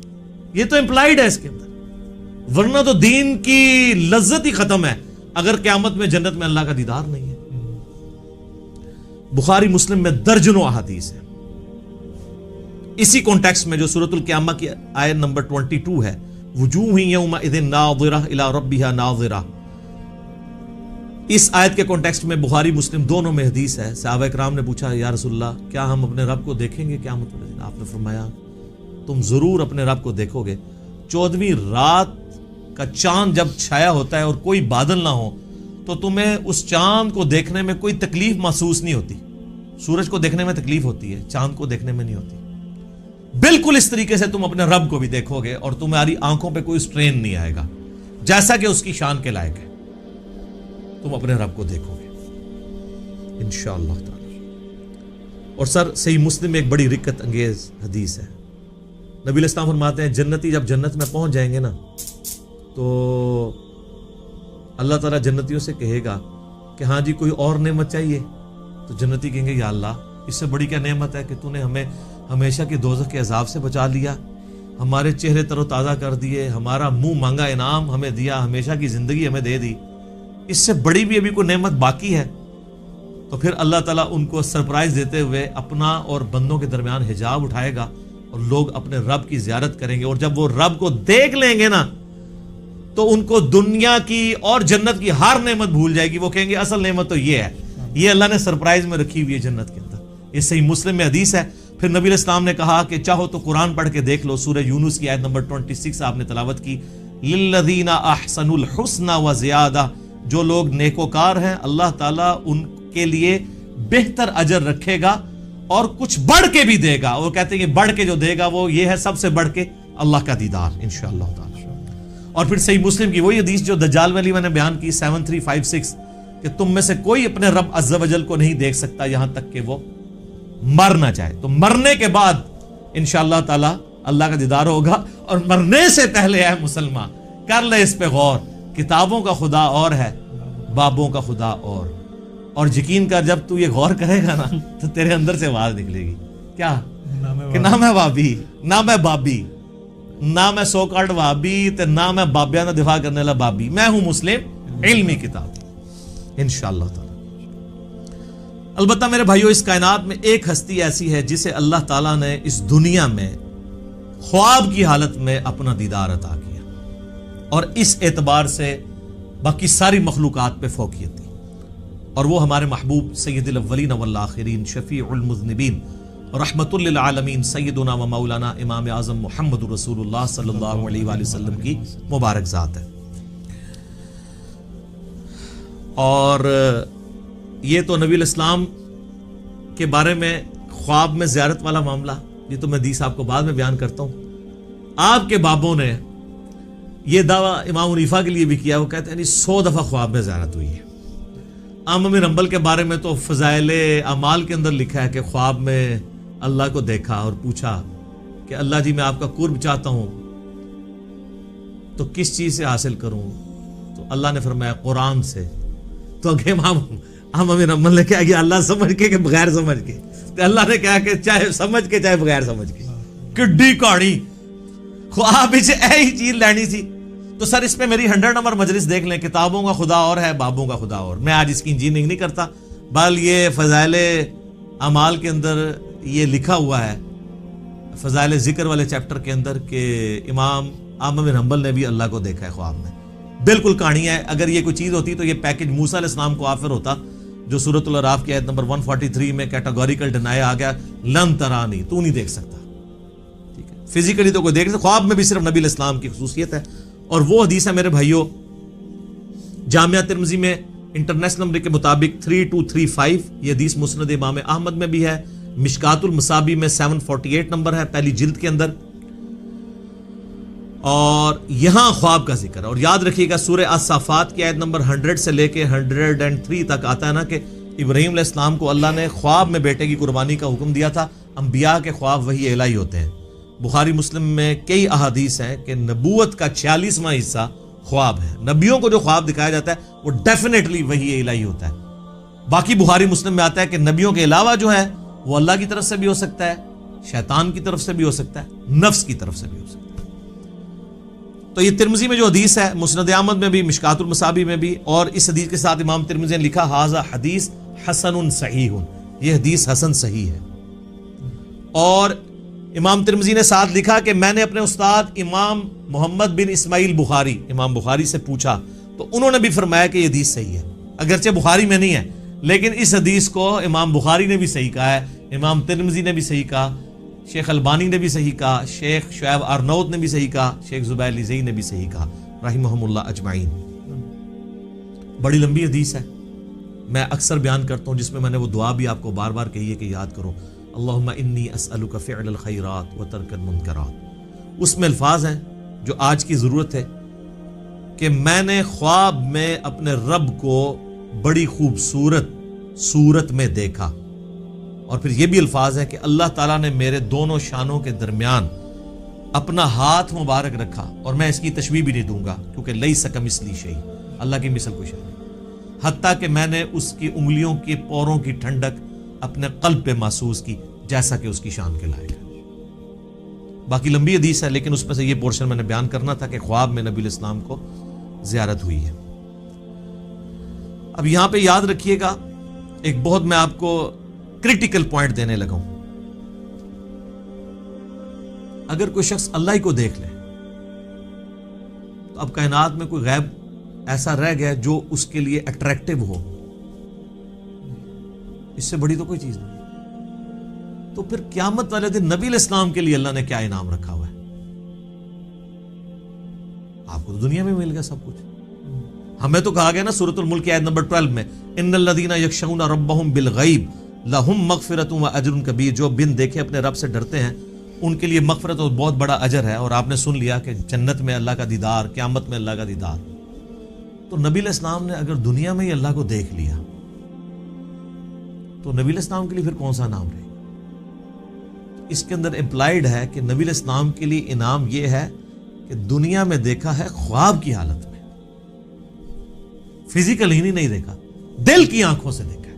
یہ تو امپلائیڈ ہے اس کے اندر، ورنہ تو دین کی لذت ہی ختم ہے اگر قیامت میں جنت میں اللہ کا دیدار نہیں ہے. بخاری مسلم میں درجنوں احادیث ہیں اسی کانٹیکسٹ میں جو سورۃ القیامہ کی آیت نمبر 22 ہے وجوہ یومئذ ناظرہ الی ربہا ناظرہ. اس آیت کے کانٹیکسٹ میں بخاری مسلم دونوں میں حدیث ہے. صحابہ کرام نے پوچھا یا رسول اللہ کیا ہم اپنے رب کو دیکھیں گے قیامت والے دن؟ آپ نے فرمایا تم ضرور اپنے رب کو دیکھو گے. 14ویں رات کا چاند جب چھایا ہوتا ہے اور کوئی بادل نہ ہو تو تمہیں اس چاند کو دیکھنے میں کوئی تکلیف محسوس نہیں ہوتی. سورج کو دیکھنے میں تکلیف ہوتی ہے، چاند کو دیکھنے میں نہیں ہوتی. بالکل اس طریقے سے تم اپنے رب کو بھی دیکھو گے اور تمہاری آنکھوں پہ کوئی سٹرین نہیں آئے گا، جیسا کہ اس کی شان کے لائق ہے. تم اپنے رب کو دیکھو گے انشاءاللہ تعالی. اور سر صحیح مسلم میں ایک بڑی رکت انگیز حدیث ہے. نبی علیہ السلام فرماتے ہیں جنتی جب جنت میں پہنچ جائیں گے نا تو اللہ تعالیٰ جنتیوں سے کہے گا کہ ہاں جی کوئی اور نعمت چاہیے؟ تو جنتی کہیں گے یا اللہ اس سے بڑی کیا نعمت ہے کہ تو نے ہمیں ہمیشہ کے دوزخ کے عذاب سے بچا لیا، ہمارے چہرے تر و تازہ کر دیے، ہمارا منہ مانگا انعام ہمیں دیا، ہمیشہ کی زندگی ہمیں دے دی، اس سے بڑی بھی ابھی کوئی نعمت باقی ہے؟ تو پھر اللہ تعالیٰ ان کو سرپرائز دیتے ہوئے اپنا اور بندوں کے درمیان حجاب اٹھائے گا اور لوگ اپنے رب کی زیارت کریں گے. اور جب وہ رب کو دیکھ لیں گے نا تو ان کو دنیا کی اور جنت کی ہر نعمت بھول جائے گی. وہ کہیں گے اصل نعمت تو یہ ہے، یہ اللہ نے سرپرائز میں رکھی ہوئی ہے جنت کے اندر. یہ صحیح مسلم میں حدیث ہے. پھر نبی علیہ السلام نے کہا کہ چاہو تو قرآن پڑھ کے دیکھ لو. سورہ یونس کی آیت نمبر 26 آپ نے تلاوت کی للذین احسنوا الحسنى وزیادہ. جو لوگ نیکوکار ہیں اللہ تعالیٰ ان کے لیے بہتر اجر رکھے گا اور کچھ بڑھ کے بھی دے گا. وہ کہتے ہیں کہ بڑھ کے جو دے گا وہ یہ ہے سب سے بڑھ کے اللہ کا دیدار انشاءاللہ تعالی. اور پھر صحیح مسلم کی وہی حدیث جو دجال والی میں نے بیان کی 7356 کہ تم میں سے کوئی اپنے رب عز و جل کو نہیں دیکھ سکتا یہاں تک کہ وہ مر نہ جائے. تو مرنے کے بعد انشاءاللہ تعالی اللہ کا دیدار ہوگا. اور مرنے سے پہلے اے مسلمان کر لے اس پہ غور، کتابوں کا خدا اور ہے، بابوں کا خدا اور یقین کر جب تو یہ غور کرے گا نا تو تیرے اندر سے آواز نکلے گی کیا کہ نہ میں وابی نہ میں بابی نہ میں سو کالڈ وابی تے نہ میں بابیاں دا دفاع کرنے والا بابی، میں ہوں مسلم علمی کتاب انشاءاللہ تعالی۔ البتہ میرے بھائیو اس کائنات میں ایک ہستی ایسی ہے جسے اللہ تعالیٰ نے اس دنیا میں خواب کی حالت میں اپنا دیدار عطا کیا اور اس اعتبار سے باقی ساری مخلوقات پہ فوقیت دی، اور وہ ہمارے محبوب سید الاولین والآخرین شفیع المذنبین رحمت للعالمین سیدنا و مولانا امام اعظم محمد رسول اللہ صلی اللہ علیہ وآلہ وسلم کی مبارک ذات ہے۔ اور یہ تو نبی الاسلام کے بارے میں خواب میں زیارت والا معاملہ، یہ تو میں حدیث آپ کو بعد میں بیان کرتا ہوں۔ آپ کے بابوں نے یہ دعویٰ امام حنیفہ کے لیے بھی کیا، وہ کہتے ہیں 100 دفعہ خواب میں زیارت ہوئی ہے۔ احمد بن حنبل کے بارے میں تو فضائل اعمال کے اندر لکھا ہے کہ خواب میں اللہ کو دیکھا اور پوچھا کہ اللہ جی میں آپ کا قرب چاہتا ہوں تو کس چیز سے حاصل کروں، تو اللہ نے فرمایا قرآن سے۔ تو اگے احمد بن حنبل نے کیا کیا، اللہ سمجھ کے کہ بغیر سمجھ کے، تو اللہ نے کہا کہ چاہے سمجھ کے چاہے بغیر سمجھ کے، کڈی کہانی خواب ہی ایہی چیز لینی سی۔ تو سر اس پہ میری 100 نمبر مجلس دیکھ لیں، کتابوں کا خدا اور ہے بابوں کا خدا اور۔ میں آج اس کی انجینئرنگ نہیں کرتا، بل یہ فضائل اعمال کے اندر یہ لکھا ہوا ہے، فضائل ذکر والے چیپٹر کے اندر، کہ امام احمد بن حنبل نے بھی اللہ کو دیکھا ہے خواب میں۔ بالکل کہانی ہے، اگر یہ کوئی چیز ہوتی تو یہ پیکج موسیٰ علیہ السلام کو آفر ہوتا، جو سورۃ الاعراف کی آیت نمبر 143 میں کیٹاگوریکل ڈینائی آ گیا، لن ترانی، تو نہیں دیکھ سکتا، ٹھیک ہے، فزیکلی تو کوئی دیکھ سکتا، خواب میں بھی صرف نبی علیہ السلام کی خصوصیت ہے۔ اور وہ حدیث ہے میرے بھائیوں جامعہ ترمذی میں انٹرنیشنل نمبر کے مطابق 3235، یہ حدیث مسند امام احمد میں بھی ہے، مشکات المصابی میں 748 نمبر ہے پہلی جلد کے اندر، اور یہاں خواب کا ذکر ہے۔ اور یاد رکھیے گا سورہ الصافات کی آیت نمبر 100 سے لے کے 103 تک آتا ہے نا کہ ابراہیم علیہ السلام کو اللہ نے خواب میں بیٹے کی قربانی کا حکم دیا تھا۔ انبیاء کے خواب وحی الہی ہوتے ہیں۔ بخاری مسلم میں کئی احادیث ہیں کہ نبوت کا 46واں حصہ خواب ہے، نبیوں کو جو خواب دکھایا جاتا ہے وہ ڈیفینیٹلی وحی الہی ہوتا ہے۔ باقی بخاری مسلم میں آتا ہے کہ نبیوں کے علاوہ جو ہے وہ اللہ کی طرف سے بھی ہو سکتا ہے، شیطان کی طرف سے بھی ہو سکتا ہے، نفس کی طرف سے بھی ہو سکتا ہے۔ تو یہ ترمذی میں جو حدیث ہے، مسند احمد میں بھی، مشکات المصابی میں بھی، اور اس حدیث کے ساتھ امام ترمذی نے لکھا ھذا حدیث حسن صحیح، یہ حدیث حسن صحیح ہے۔ اور امام ترمذی نے ساتھ لکھا کہ میں نے اپنے استاد امام محمد بن اسماعیل بخاری، امام بخاری سے پوچھا تو انہوں نے بھی فرمایا کہ یہ حدیث صحیح ہے، اگرچہ بخاری میں نہیں ہے لیکن اس حدیث کو امام بخاری نے بھی صحیح کہا ہے، امام ترمذی نے بھی صحیح کہا، شیخ البانی نے بھی صحیح کہا، شیخ شعیب ارنوت نے بھی صحیح کہا، شیخ زبیر لیزئی نے بھی صحیح کہا رحمہم اللہ اجمعین۔ بڑی لمبی حدیث ہے، میں اکثر بیان کرتا ہوں، جس میں نے وہ دعا بھی آپ کو بار بار کہی ہے کہ یاد کرو، اللہم انی اسألک فعل الخیرات و ترک المنکرات۔ اس میں الفاظ ہیں جو آج کی ضرورت ہے کہ میں نے خواب میں اپنے رب کو بڑی خوبصورت صورت میں دیکھا، اور پھر یہ بھی الفاظ ہے کہ اللہ تعالیٰ نے میرے دونوں شانوں کے درمیان اپنا ہاتھ مبارک رکھا، اور میں اس کی تشبیہ بھی نہیں دوں گا کیونکہ لیس کمثلہ شیء، اللہ کی مثل کوئی شے نہیں، حتیٰ کہ میں نے اس کی انگلیوں کے پوروں کی ٹھنڈک اپنے قلب پہ محسوس کی جیسا کہ اس کی شان کے لائق ہے۔ باقی لمبی حدیث ہے لیکن اس میں سے یہ پورشن میں نے بیان کرنا تھا کہ خواب میں نبی علیہ السلام کو زیارت ہوئی ہے۔ اب یہاں پہ یاد رکھیے گا ایک بہت میں آپ کو کریٹیکل پوائنٹ دینے لگا ہوں، اگر کوئی شخص اللہ ہی کو دیکھ لے تو اب کائنات میں کوئی غیب ایسا رہ گیا جو اس کے لیے اٹریکٹیو ہو، اس سے بڑی تو کوئی چیز نہیں۔ تو پھر قیامت والے دن نبی علیہ السلام کے لیے اللہ نے کیا انعام رکھا ہوا ہے؟ آپ کو تو دنیا میں مل گیا سب کچھ، ہمیں تو کہا گیا نا سورۃ الملک کی آیت نمبر 12 میں ان الذین یخشون ربهم بالغیب لہم مغفرۃ و اجر کبیر، جو بن دیکھے اپنے رب سے ڈرتے ہیں ان کے لیے مغفرت اور بہت بڑا اجر ہے۔ اور آپ نے سن لیا کہ جنت میں اللہ کا دیدار، قیامت میں اللہ کا دیدار۔ تو نبی علیہ السلام نے اگر دنیا میں ہی اللہ کو دیکھ لیا تو نبی علیہ السلام کے لیے پھر کون سا انعام رہے؟ اس کے اندر امپلائیڈ ہے کہ نبی علیہ السلام کے لیے انعام یہ ہے کہ دنیا میں دیکھا ہے خواب کی حالت میں، فزیکل ہی نہیں دیکھا، دل کی آنکھوں سے دیکھا ہے۔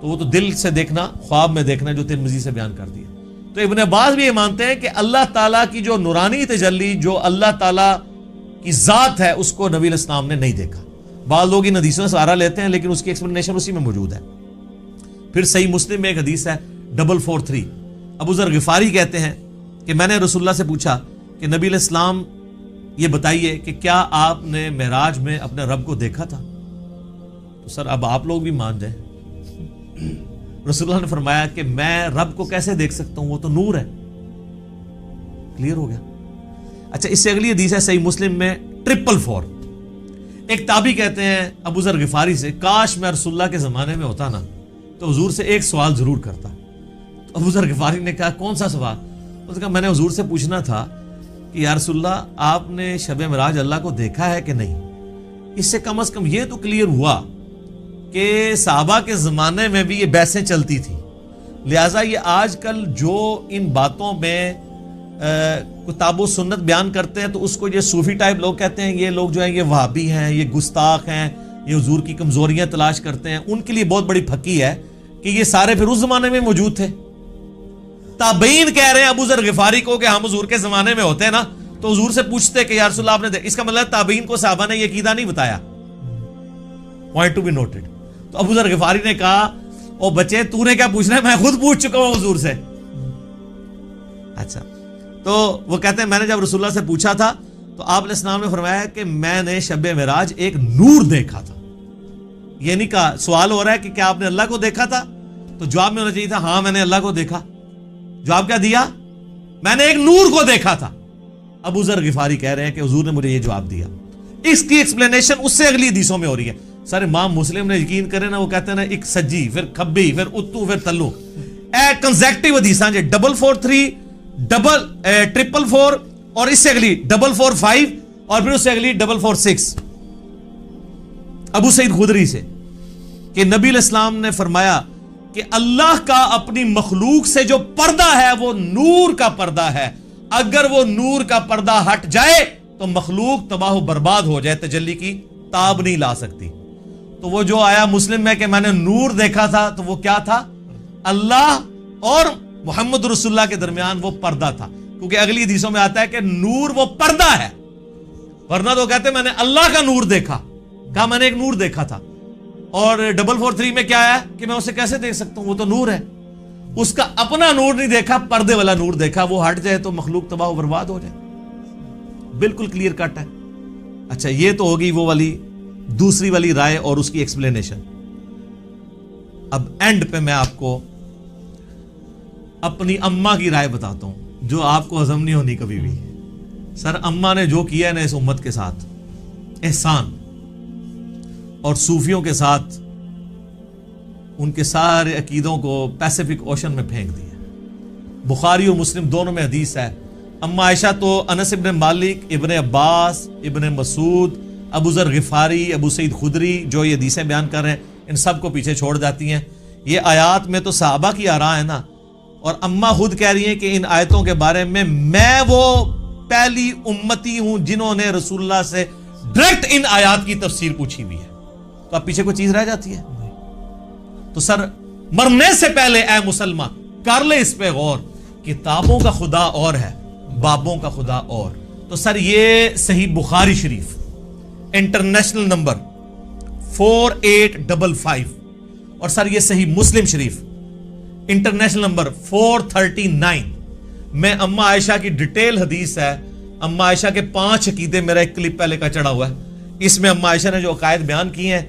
تو وہ تو دل سے دیکھنا، خواب میں دیکھنا، جو ترمذی سے بیان کر دیا۔ تو ابن عباس بھی یہ مانتے ہیں کہ اللہ تعالیٰ کی جو نورانی تجلی، جو اللہ تعالیٰ کی ذات ہے، اس کو نبی علیہ السلام نے نہیں دیکھا۔ بعض لوگ ان حدیثوں سے سہارا لیتے ہیں، لیکن اس کی ایکسپلینیشن اسی میں موجود ہے۔ پھر صحیح مسلم میں ایک حدیث ہے 443، ابو ذر غفاری کہتے ہیں کہ میں نے رسول اللہ سے پوچھا کہ نبی علیہ السلام یہ بتائیے کہ کیا آپ نے معراج میں اپنے رب کو دیکھا تھا؟ تو سر اب آپ لوگ بھی مان جائیں۔ رسول اللہ نے فرمایا کہ میں رب کو کیسے دیکھ سکتا ہوں، وہ تو نور ہے۔ کلیئر ہو گیا؟ اچھا، اس سے اگلی حدیث ہے صحیح مسلم میں 444۔ ایک تابعی کہتے ہیں ابو ذر غفاری سے، کاش میں رسول اللہ کے زمانے میں ہوتا نا تو حضور سے ایک سوال ضرور کرتا۔ تو ابو ذر غفاری نے کہا کون سا سوال؟ اس نے کہا میں نے حضور سے پوچھنا تھا کہ یا رسول اللہ آپ نے شب معراج اللہ کو دیکھا ہے کہ نہیں؟ اس سے کم از کم یہ تو کلیئر ہوا کہ صحابہ کے زمانے میں بھی یہ بحثیں چلتی تھیں، لہٰذا یہ آج کل جو ان باتوں میں کتاب و سنت بیان کرتے ہیں تو اس کو یہ صوفی ٹائپ لوگ کہتے ہیں، یہ لوگ جو ہیں یہ وہابی ہیں، یہ گستاخ ہیں، یہ حضور کی کمزوریاں تلاش کرتے ہیں۔ ان کے لیے بہت بڑی پھکی ہے کہ یہ سارے پھر اس زمانے میں موجود تھے۔ تابعین کہہ رہے ہیں ابو ذر غفاری کو کہ ہم حضور کے زمانے میں ہوتے ہیں نا تو حضور سے پوچھتے کہ یا رسول اللہ آپ نے اس کا مطلب تابعین کو صحابہ نے یہ عقیدہ نہیں بتایا۔ Point to be noted. تو ابو ذر غفاری نے کہا او بچے تو نے کیا پوچھنا ہے، میں خود پوچھ چکا ہوں حضور سے۔ اچھا، تو وہ کہتے ہیں میں نے جب رسول اللہ سے پوچھا تھا تو آپ علیہ السلام نے فرمایا کہ میں نے شب معراج ایک نور دیکھا تھا۔ یہ نہیں کہا، سوال ہو رہا ہے کہ کیا آپ نے اللہ کو دیکھا تھا؟ تو جواب میں ہونا چاہیے تھا ہاں میں نے اللہ کو دیکھا۔ جواب کیا دیا؟ میں نے ایک نور کو دیکھا تھا۔ ابو ذر غفاری کہہ رہے ہیں کہ حضور نے مجھے یہ جواب دیا۔ اس کی ایکسپلینیشن اس سے اگلی حدیثوں میں ہو رہی ہے۔ سر امام مسلم نے یقین کرے نا، وہ کہتے ہیں نا ایک سجی، پھر کھبی، پھر اتو، پھر تلو، کنزیکٹیو حدیثاں جی 443 444 اور اس سے اگلی 445 اور پھر اس سے اگلی 446 ابو سعید خدری سے کہ نبی علیہ السلام نے فرمایا کہ اللہ کا اپنی مخلوق سے جو پردہ ہے وہ نور کا پردہ ہے، اگر وہ نور کا پردہ ہٹ جائے تو مخلوق تباہ و برباد ہو جائے، تجلی کی تاب نہیں لا سکتی۔ تو وہ جو آیا مسلم میں کہ میں نے نور دیکھا تھا، تو وہ کیا تھا؟ اللہ اور محمد رسول اللہ کے درمیان وہ پردہ تھا، کیونکہ اگلی حدیثوں میں آتا ہے کہ نور وہ پردہ ہے، ورنہ تو کہتے ہیں میں نے اللہ کا نور دیکھا، کہا میں نے ایک نور دیکھا تھا۔ اور 443 میں کیا ہے کہ میں اسے کیسے دیکھ سکتا ہوں، وہ تو نور ہے۔ اس کا اپنا نور نہیں دیکھا، پردے والا نور دیکھا، وہ ہٹ جائے تو مخلوق تباہ و برباد ہو جائے۔ بالکل کلیئر کٹ ہے۔ اچھا، یہ تو ہوگی وہ والی دوسری والی رائے اور اس کی ایکسپلینیشن۔ اب اینڈ پہ میں آپ کو اپنی اماں کی رائے بتاتا ہوں جو آپ کو ہضم نہیں ہونی کبھی بھی۔ سر اماں نے جو کیا ہے نا اس امت کے ساتھ احسان، اور صوفیوں کے ساتھ ان کے سارے عقیدوں کو پیسیفک اوشن میں پھینک دیا۔ بخاری اور مسلم دونوں میں حدیث ہے، اما عائشہ تو انس ابن مالک، ابن عباس، ابن مسعود، ابو ذر غفاری، ابو سعید خدری جو یہ حدیثیں بیان کر رہے ہیں ان سب کو پیچھے چھوڑ جاتی ہیں۔ یہ آیات میں تو صحابہ کی آراء ہے نا، اور اما خود کہہ رہی ہیں کہ ان آیتوں کے بارے میں وہ پہلی امتی ہوں جنہوں نے رسول اللہ سے ڈائریکٹ ان آیات کی تفسیر پوچھی ہوئی ہے۔ تو اب پیچھے کوئی چیز رہ جاتی ہے؟ تو سر مرنے سے پہلے اے مسلمان کر لے اس پہ غور، کتابوں کا خدا اور ہے، بابوں کا خدا اور۔ تو سر یہ صحیح بخاری شریف انٹرنیشنل نمبر 4855 اور سر یہ صحیح مسلم شریف انٹرنیشنل نمبر 439 میں اما عائشہ کی ڈیٹیل حدیث ہے۔ اما عائشہ کے 5 عقیدے، میرا ایک کلپ پہلے کا چڑھا ہوا ہے، اس میں اما عائشہ نے جو عقائد بیان کی ہیں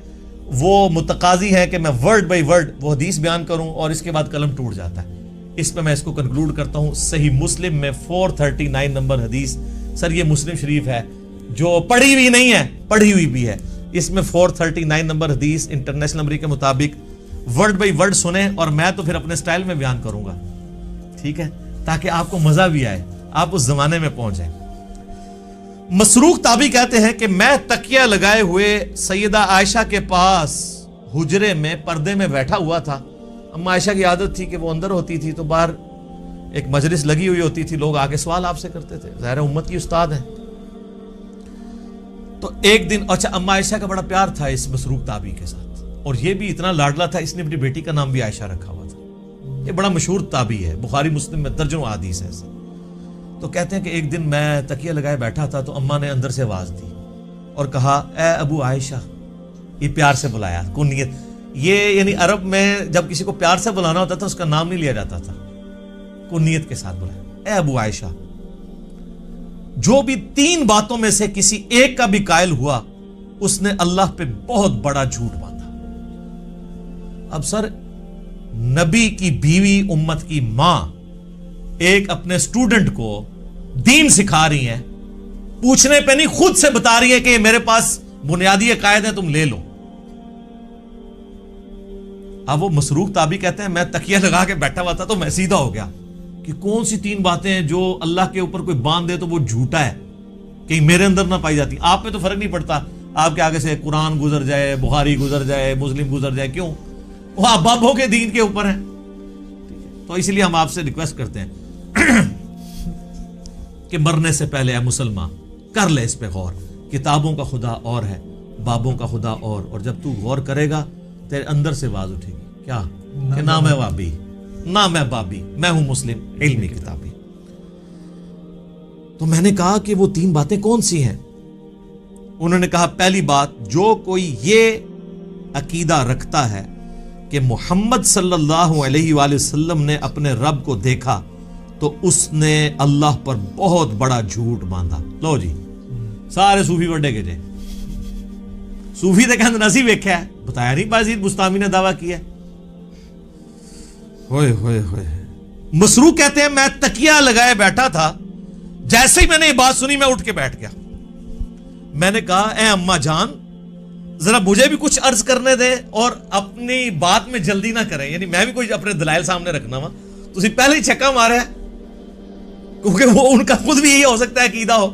وہ متقاضی ہے کہ میں ورڈ بائی ورڈ وہ حدیث بیان کروں، اور اس کے بعد قلم ٹوٹ جاتا ہے۔ اس پہ میں اس کو کنکلوڈ کرتا ہوں۔ صحیح مسلم میں 439 نمبر حدیث، سر یہ مسلم شریف ہے جو پڑھی ہوئی نہیں ہے، پڑھی ہوئی بھی ہے۔ اس میں 439 نمبر حدیث انٹرنیشنل نمبر کے مطابق ورڈ بائی ورڈ سنیں، اور میں تو پھر اپنے سٹائل میں بیان کروں گا، ٹھیک ہے، تاکہ آپ کو مزہ بھی آئے، آپ اس زمانے میں پہنچ جائیں۔ مسروق تابعی کہتے ہیں کہ میں تکیہ لگائے ہوئے سیدہ عائشہ کے پاس حجرے میں پردے میں بیٹھا ہوا تھا۔ اما عائشہ کی عادت تھی کہ وہ اندر ہوتی تھی تو باہر ایک مجلس لگی ہوئی ہوتی تھی، لوگ آگے سوال آپ سے کرتے تھے، ظاہر امت کی استاد ہیں۔ تو ایک دن، اچھا اما عائشہ کا بڑا پیار تھا اس مسروق تابعی کے ساتھ، اور یہ بھی اتنا لاڈلا تھا اس نے اپنی بیٹی کا نام بھی عائشہ رکھا ہوا تھا. یہ بڑا مشہور تابعی ہے, بخاری مسلم میں درجنوں احادیث ہے ایسے. تو کہتے ہیں کہ ایک دن میں تکیہ لگائے بیٹھا تھا تو اماں نے اندر سے آواز دی اور کہا اے ابو عائشہ. یہ پیار سے بلایا, کنیت. یہ یعنی عرب میں جب کسی کو پیار سے بلانا ہوتا تھا اس کا نام نہیں لیا جاتا تھا, کنیت کے ساتھ بلایا, اے ابو عائشہ. جو بھی 3 باتوں میں سے کسی ایک کا بھی قائل ہوا اس نے اللہ پہ بہت بڑا جھوٹ باندھا. اب سر, نبی کی بیوی, امت کی ماں, ایک اپنے اسٹوڈنٹ کو دین سکھا رہی ہیں, پوچھنے پہ نہیں خود سے بتا رہی ہے کہ میرے پاس بنیادی عقائد ہیں, تم لے لو. اب وہ مسروق تابعی کہتے ہیں میں تکیہ لگا کے بیٹھا ہوا تھا تو میں سیدھا ہو گیا کہ کون سی 3 باتیں ہیں جو اللہ کے اوپر کوئی باندھ دے تو وہ جھوٹا ہے, کہیں میرے اندر نہ پائی جاتی. آپ پہ تو فرق نہیں پڑتا, آپ کے آگے سے قرآن گزر جائے, بخاری گزر جائے, مسلم گزر جائے, کیوں؟ وہ آپ بابوں کے دین کے اوپر ہیں. تو اس لیے ہم آپ سے ریکویسٹ کرتے ہیں کہ مرنے سے پہلے اے مسلمان کر لے اس پہ غور. کتابوں کا خدا اور ہے, بابوں کا خدا اور جب تو غور کرے گا تیرے اندر سے آواز اٹھے گی, کیا کہ نہ میں وابی, نہ میں بابی, میں ہوں مسلم علمی کتابی. تو میں نے کہا کہ وہ 3 باتیں کون سی ہیں؟ انہوں نے کہا پہلی بات, جو کوئی یہ عقیدہ رکھتا ہے کہ محمد صلی اللہ علیہ وآلہ وسلم نے اپنے رب کو دیکھا تو اس نے اللہ پر بہت بڑا جھوٹ باندھا. لو جی, سارے صوفی وڈے کے جے صوفی تے کہندے نسی ویکھیا ہے, بتایا نہیں بازید بستامی نے دعویٰ کیا ہے. ہوئے ہوئے ہوئے. مسروق کہتے ہیں میں تکیہ لگائے بیٹھا تھا, جیسے ہی میں نے یہ بات سنی میں اٹھ کے بیٹھ گیا. میں نے کہا اے اماں جان ذرا مجھے بھی کچھ عرض کرنے دیں اور اپنی بات میں جلدی نہ کریں, یعنی میں بھی کوئی اپنے دلائل سامنے رکھنا وا, تسی پہلے ہی چھکا مارے ہیں, کیونکہ وہ ان کا خود بھی یہی ہو سکتا ہے عقیدہ ہو.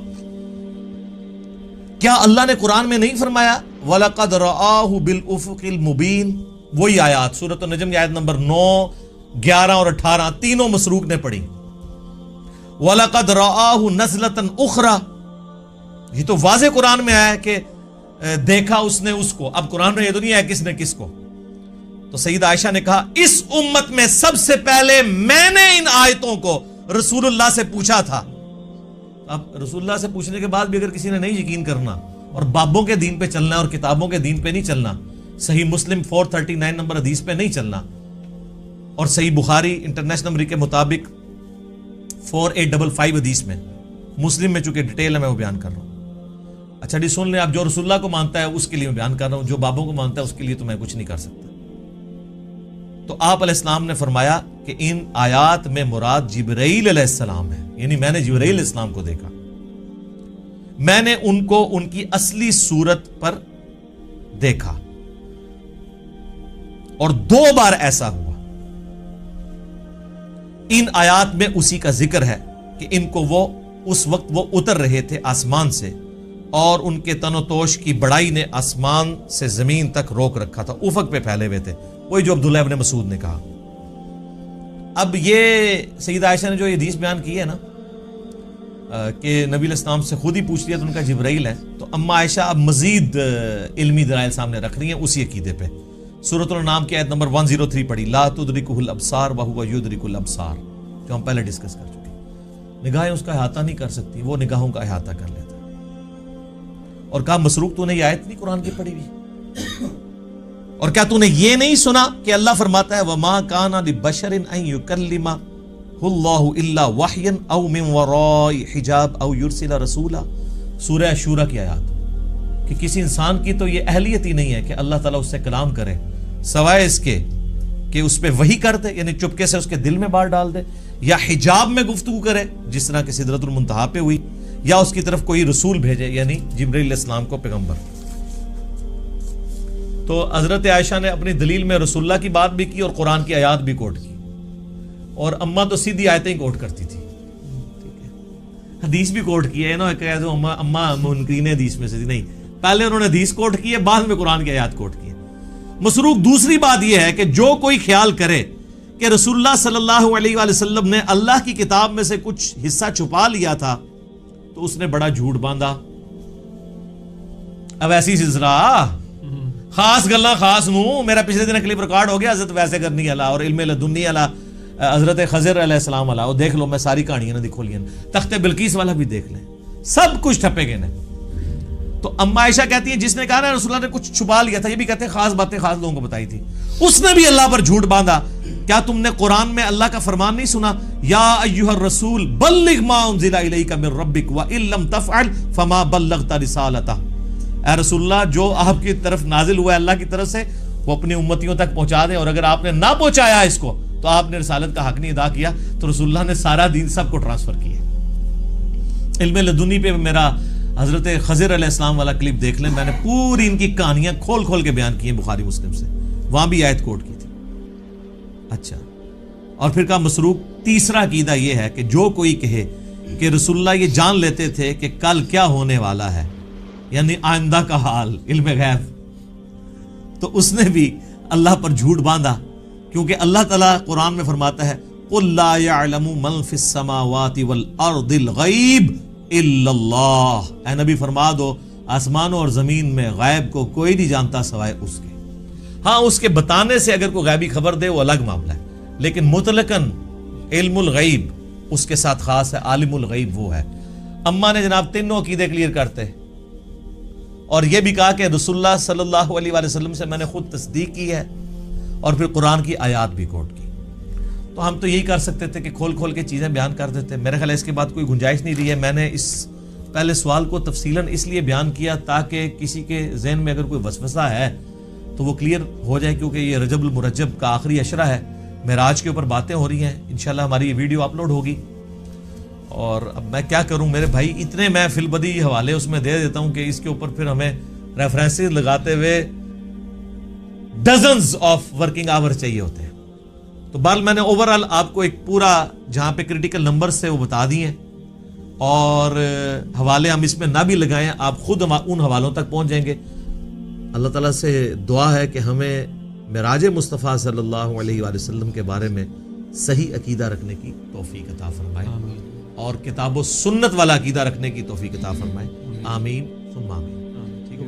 کیا اللہ نے قرآن میں نہیں فرمایا وَلَقَدْ رَآهُ بِالْأُفُقِ الْمُبِينِ؟ وہی آیات سورۃ النجم کی آیت نمبر 9, 11 اور 18 تینوں مسروق نے پڑھی. وَلَقَدْ رَآهُ نَزْلَةً أُخْرَى, یہ تو واضح قرآن میں آیا ہے کہ دیکھا اس نے اس کو. اب قرآن میں یہ تو نہیں ہے کس نے کس کو. تو سیدہ عائشہ نے کہا اس امت میں سب سے پہلے میں نے ان آیتوں کو رسول اللہ سے پوچھا تھا. اب رسول اللہ سے پوچھنے کے بعد بھی اگر کسی نے نہیں یقین کرنا اور بابوں کے دین پہ چلنا اور کتابوں کے دین پہ نہیں چلنا, صحیح مسلم 439 نمبر حدیث پہ نہیں چلنا, اور صحیح بخاری انٹرنیشنل نمبر کے مطابق 4855 حدیث میں, مسلم میں چونکہ ڈیٹیل ہے میں وہ بیان کر رہا ہوں. اچھا جی سن لیں, آپ جو رسول اللہ کو مانتا ہے اس کے لیے میں بیان کر رہا ہوں, جو بابوں کو مانتا ہے اس کے لیے تو میں کچھ نہیں کر سکتا. تو آپ علیہ السلام نے فرمایا کہ ان آیات میں مراد جبرائیل علیہ السلام ہے, یعنی میں نے جبرائیل علیہ السلام کو دیکھا, میں نے ان کو ان کی اصلی صورت پر دیکھا, اور 2 بار ایسا ہوا. ان آیات میں اسی کا ذکر ہے کہ ان کو وہ اس وقت وہ اتر رہے تھے آسمان سے, اور ان کے تن و توش کی بڑائی نے آسمان سے زمین تک روک رکھا تھا, افق پہ پھیلے ہوئے تھے, وہی جو عبداللہ ابن مسعود نے کہا. اب یہ سیدہ عائشہ نے جو یہ حدیث بیان کی ہے نا کہ نبی علیہ السلام سے خود ہی پوچھ لیا تو ان کا جبرائیل ہے, تو اما عائشہ اب مزید علمی دلائل سامنے رکھ رہی ہیں اسی عقیدے پہ. سورۃ الانعام کی آیت نمبر 103 پڑھی, لا تدرکہ الابصار وہو یدرک الابصار, جو ہم پہلے ڈسکس کر چکے. نگاہیں اس کا احاطہ نہیں کر سکتی, وہ نگاہوں کا احاطہ کر لیتا. اور کہا مسروق تو نے یہ آیت نہیں قرآن کی پڑھی ہوئی, اور کیا تو نے یہ نہیں سنا کہ اللہ فرماتا ہے وما کان لبشر ان یکلمہ اللہ الا وحیا او من وراء حجاب او یرسل رسولا. سورہ شورى کی آیات کہ کسی انسان کی تو یہ اہلیت ہی نہیں ہے کہ اللہ تعالیٰ اس سے کلام کرے سوائے اس کے کہ اس پہ وحی کر دے, یعنی چپکے سے اس کے دل میں بات ڈال دے, یا حجاب میں گفتگو کرے جس طرح کہ سدرۃ المنتہا پہ ہوئی, یا اس کی طرف کوئی رسول بھیجے یعنی جبرائیل علیہ السلام کو پیغمبر. تو حضرت عائشہ نے اپنی دلیل میں رسول اللہ کی بات بھی کی اور قرآن کی آیات بھی کوٹ کی, اور اماں تو سیدھی آیتیں ہی کوٹ کرتی تھی, حدیث بھی کوٹ کی ہے نا, کہہ دو اماں منکرین حدیث میں سے تھی, نہیں, پہلے انہوں نے حدیث کوٹ کی ہے, بعد میں قرآن کی آیات کوٹ کی ہے. مسروق دوسری بات یہ ہے کہ جو کوئی خیال کرے کہ رسول اللہ صلی اللہ علیہ وآلہ وسلم نے اللہ کی کتاب میں سے کچھ حصہ چھپا لیا تھا تو اس نے بڑا جھوٹ باندھا. اب ایسی سلسلہ خاص گلاں خاص منہ میرا پچھلے دن کلپ ریکارڈ ہو گیا حضرت ویسے کرنی والا اور علم لدنی والا حضرت خضر علیہ السلام والا, وہ دیکھ لو, میں ساری کہانیاں نہ کھولی ہیں, تخت بلقیس والا بھی دیکھ لیں, سب کچھ ٹھپے گئے. تو اما عائشہ کہتی ہیں جس نے کہا نا رسول اللہ نے کچھ چھپا لیا تھا, یہ بھی کہتے ہیں خاص باتیں خاص لوگوں کو بتائی تھی, اس نے بھی اللہ پر جھوٹ باندھا. کیا تم نے قرآن میں اللہ کا فرمان نہیں سنا, یا ایھا الرسول بلغ ما انزل الیک من ربک وان لم تفعل فما بلغت رسالتہ. اے رسول اللہ جو آپ کی طرف نازل ہوا ہے اللہ کی طرف سے وہ اپنی امتیوں تک پہنچا دیں, اور اگر آپ نے نہ پہنچایا اس کو تو آپ نے رسالت کا حق نہیں ادا کیا. تو رسول اللہ نے سارا دین سب کو ٹرانسفر کیا. علم لدنی پہ میرا حضرت خضر علیہ السلام والا کلپ دیکھ لیں, میں نے پوری ان کی کہانیاں کھول کھول کے بیان کی ہیں بخاری مسلم سے, وہاں بھی آیت کوٹ کی تھی. اچھا, اور پھر کا مسروق تیسرا عقیدہ یہ ہے کہ جو کوئی کہے کہ رسول اللہ یہ جان لیتے تھے کہ کل کیا ہونے والا ہے, یعنی آئندہ کا حال, علم غیب, تو اس نے بھی اللہ پر جھوٹ باندھا, کیونکہ اللہ تعالیٰ قرآن میں فرماتا ہے قُلْ لَا يَعْلَمُ مَنْ فِي السَّمَاوَاتِ وَالْأَرْضِ الْغَيْبِ إِلَّا اللَّهُ. اے نبی فرما دو آسمانوں اور زمین میں غیب کو کوئی نہیں جانتا سوائے اس کے. ہاں اس کے بتانے سے اگر کوئی غیبی خبر دے وہ الگ معاملہ ہے, لیکن مطلقاً علم الغیب اس کے ساتھ خاص ہے, عالم الغیب وہ ہے. اما نے جناب تینوں عقیدے کلیئر کرتے اور یہ بھی کہا کہ رسول اللہ صلی اللہ علیہ وآلہ وسلم سے میں نے خود تصدیق کی ہے, اور پھر قرآن کی آیات بھی کوٹ کی. تو ہم تو یہی کر سکتے تھے کہ کھول کھول کے چیزیں بیان کر دیتے. میرے خیال ہے اس کے بعد کوئی گنجائش نہیں رہی ہے. میں نے اس پہلے سوال کو تفصیلاً اس لیے بیان کیا تاکہ کسی کے ذہن میں اگر کوئی وسوسہ ہے تو وہ کلیئر ہو جائے, کیونکہ یہ رجب المرجب کا آخری عشرہ ہے, معراج کے اوپر باتیں ہو رہی ہیں. انشاءاللہ ہماری یہ ویڈیو اپلوڈ ہوگی, اور اب میں کیا کروں میرے بھائی, اتنے میں فی البدی حوالے اس میں دے دیتا ہوں کہ اس کے اوپر پھر ہمیں ریفرنسز لگاتے ہوئے ڈزنز آف ورکنگ آور چاہیے ہوتے ہیں. تو بال میں نے اوورال آپ کو ایک پورا جہاں پہ کریٹیکل نمبر سے وہ بتا دیے, اور حوالے ہم اس میں نہ بھی لگائیں, آپ خود ان حوالوں تک پہنچ جائیں گے. اللہ تعالیٰ سے دعا ہے کہ ہمیں معراج مصطفیٰ صلی اللہ علیہ وآلہ وسلم کے بارے میں صحیح عقیدہ رکھنے کی توفیق عطا فرمائے, اور کتاب و سنت والا عقیدہ رکھنے کی توفیق عطا فرمائے. آمین ثم آمین. ٹھیک ہے.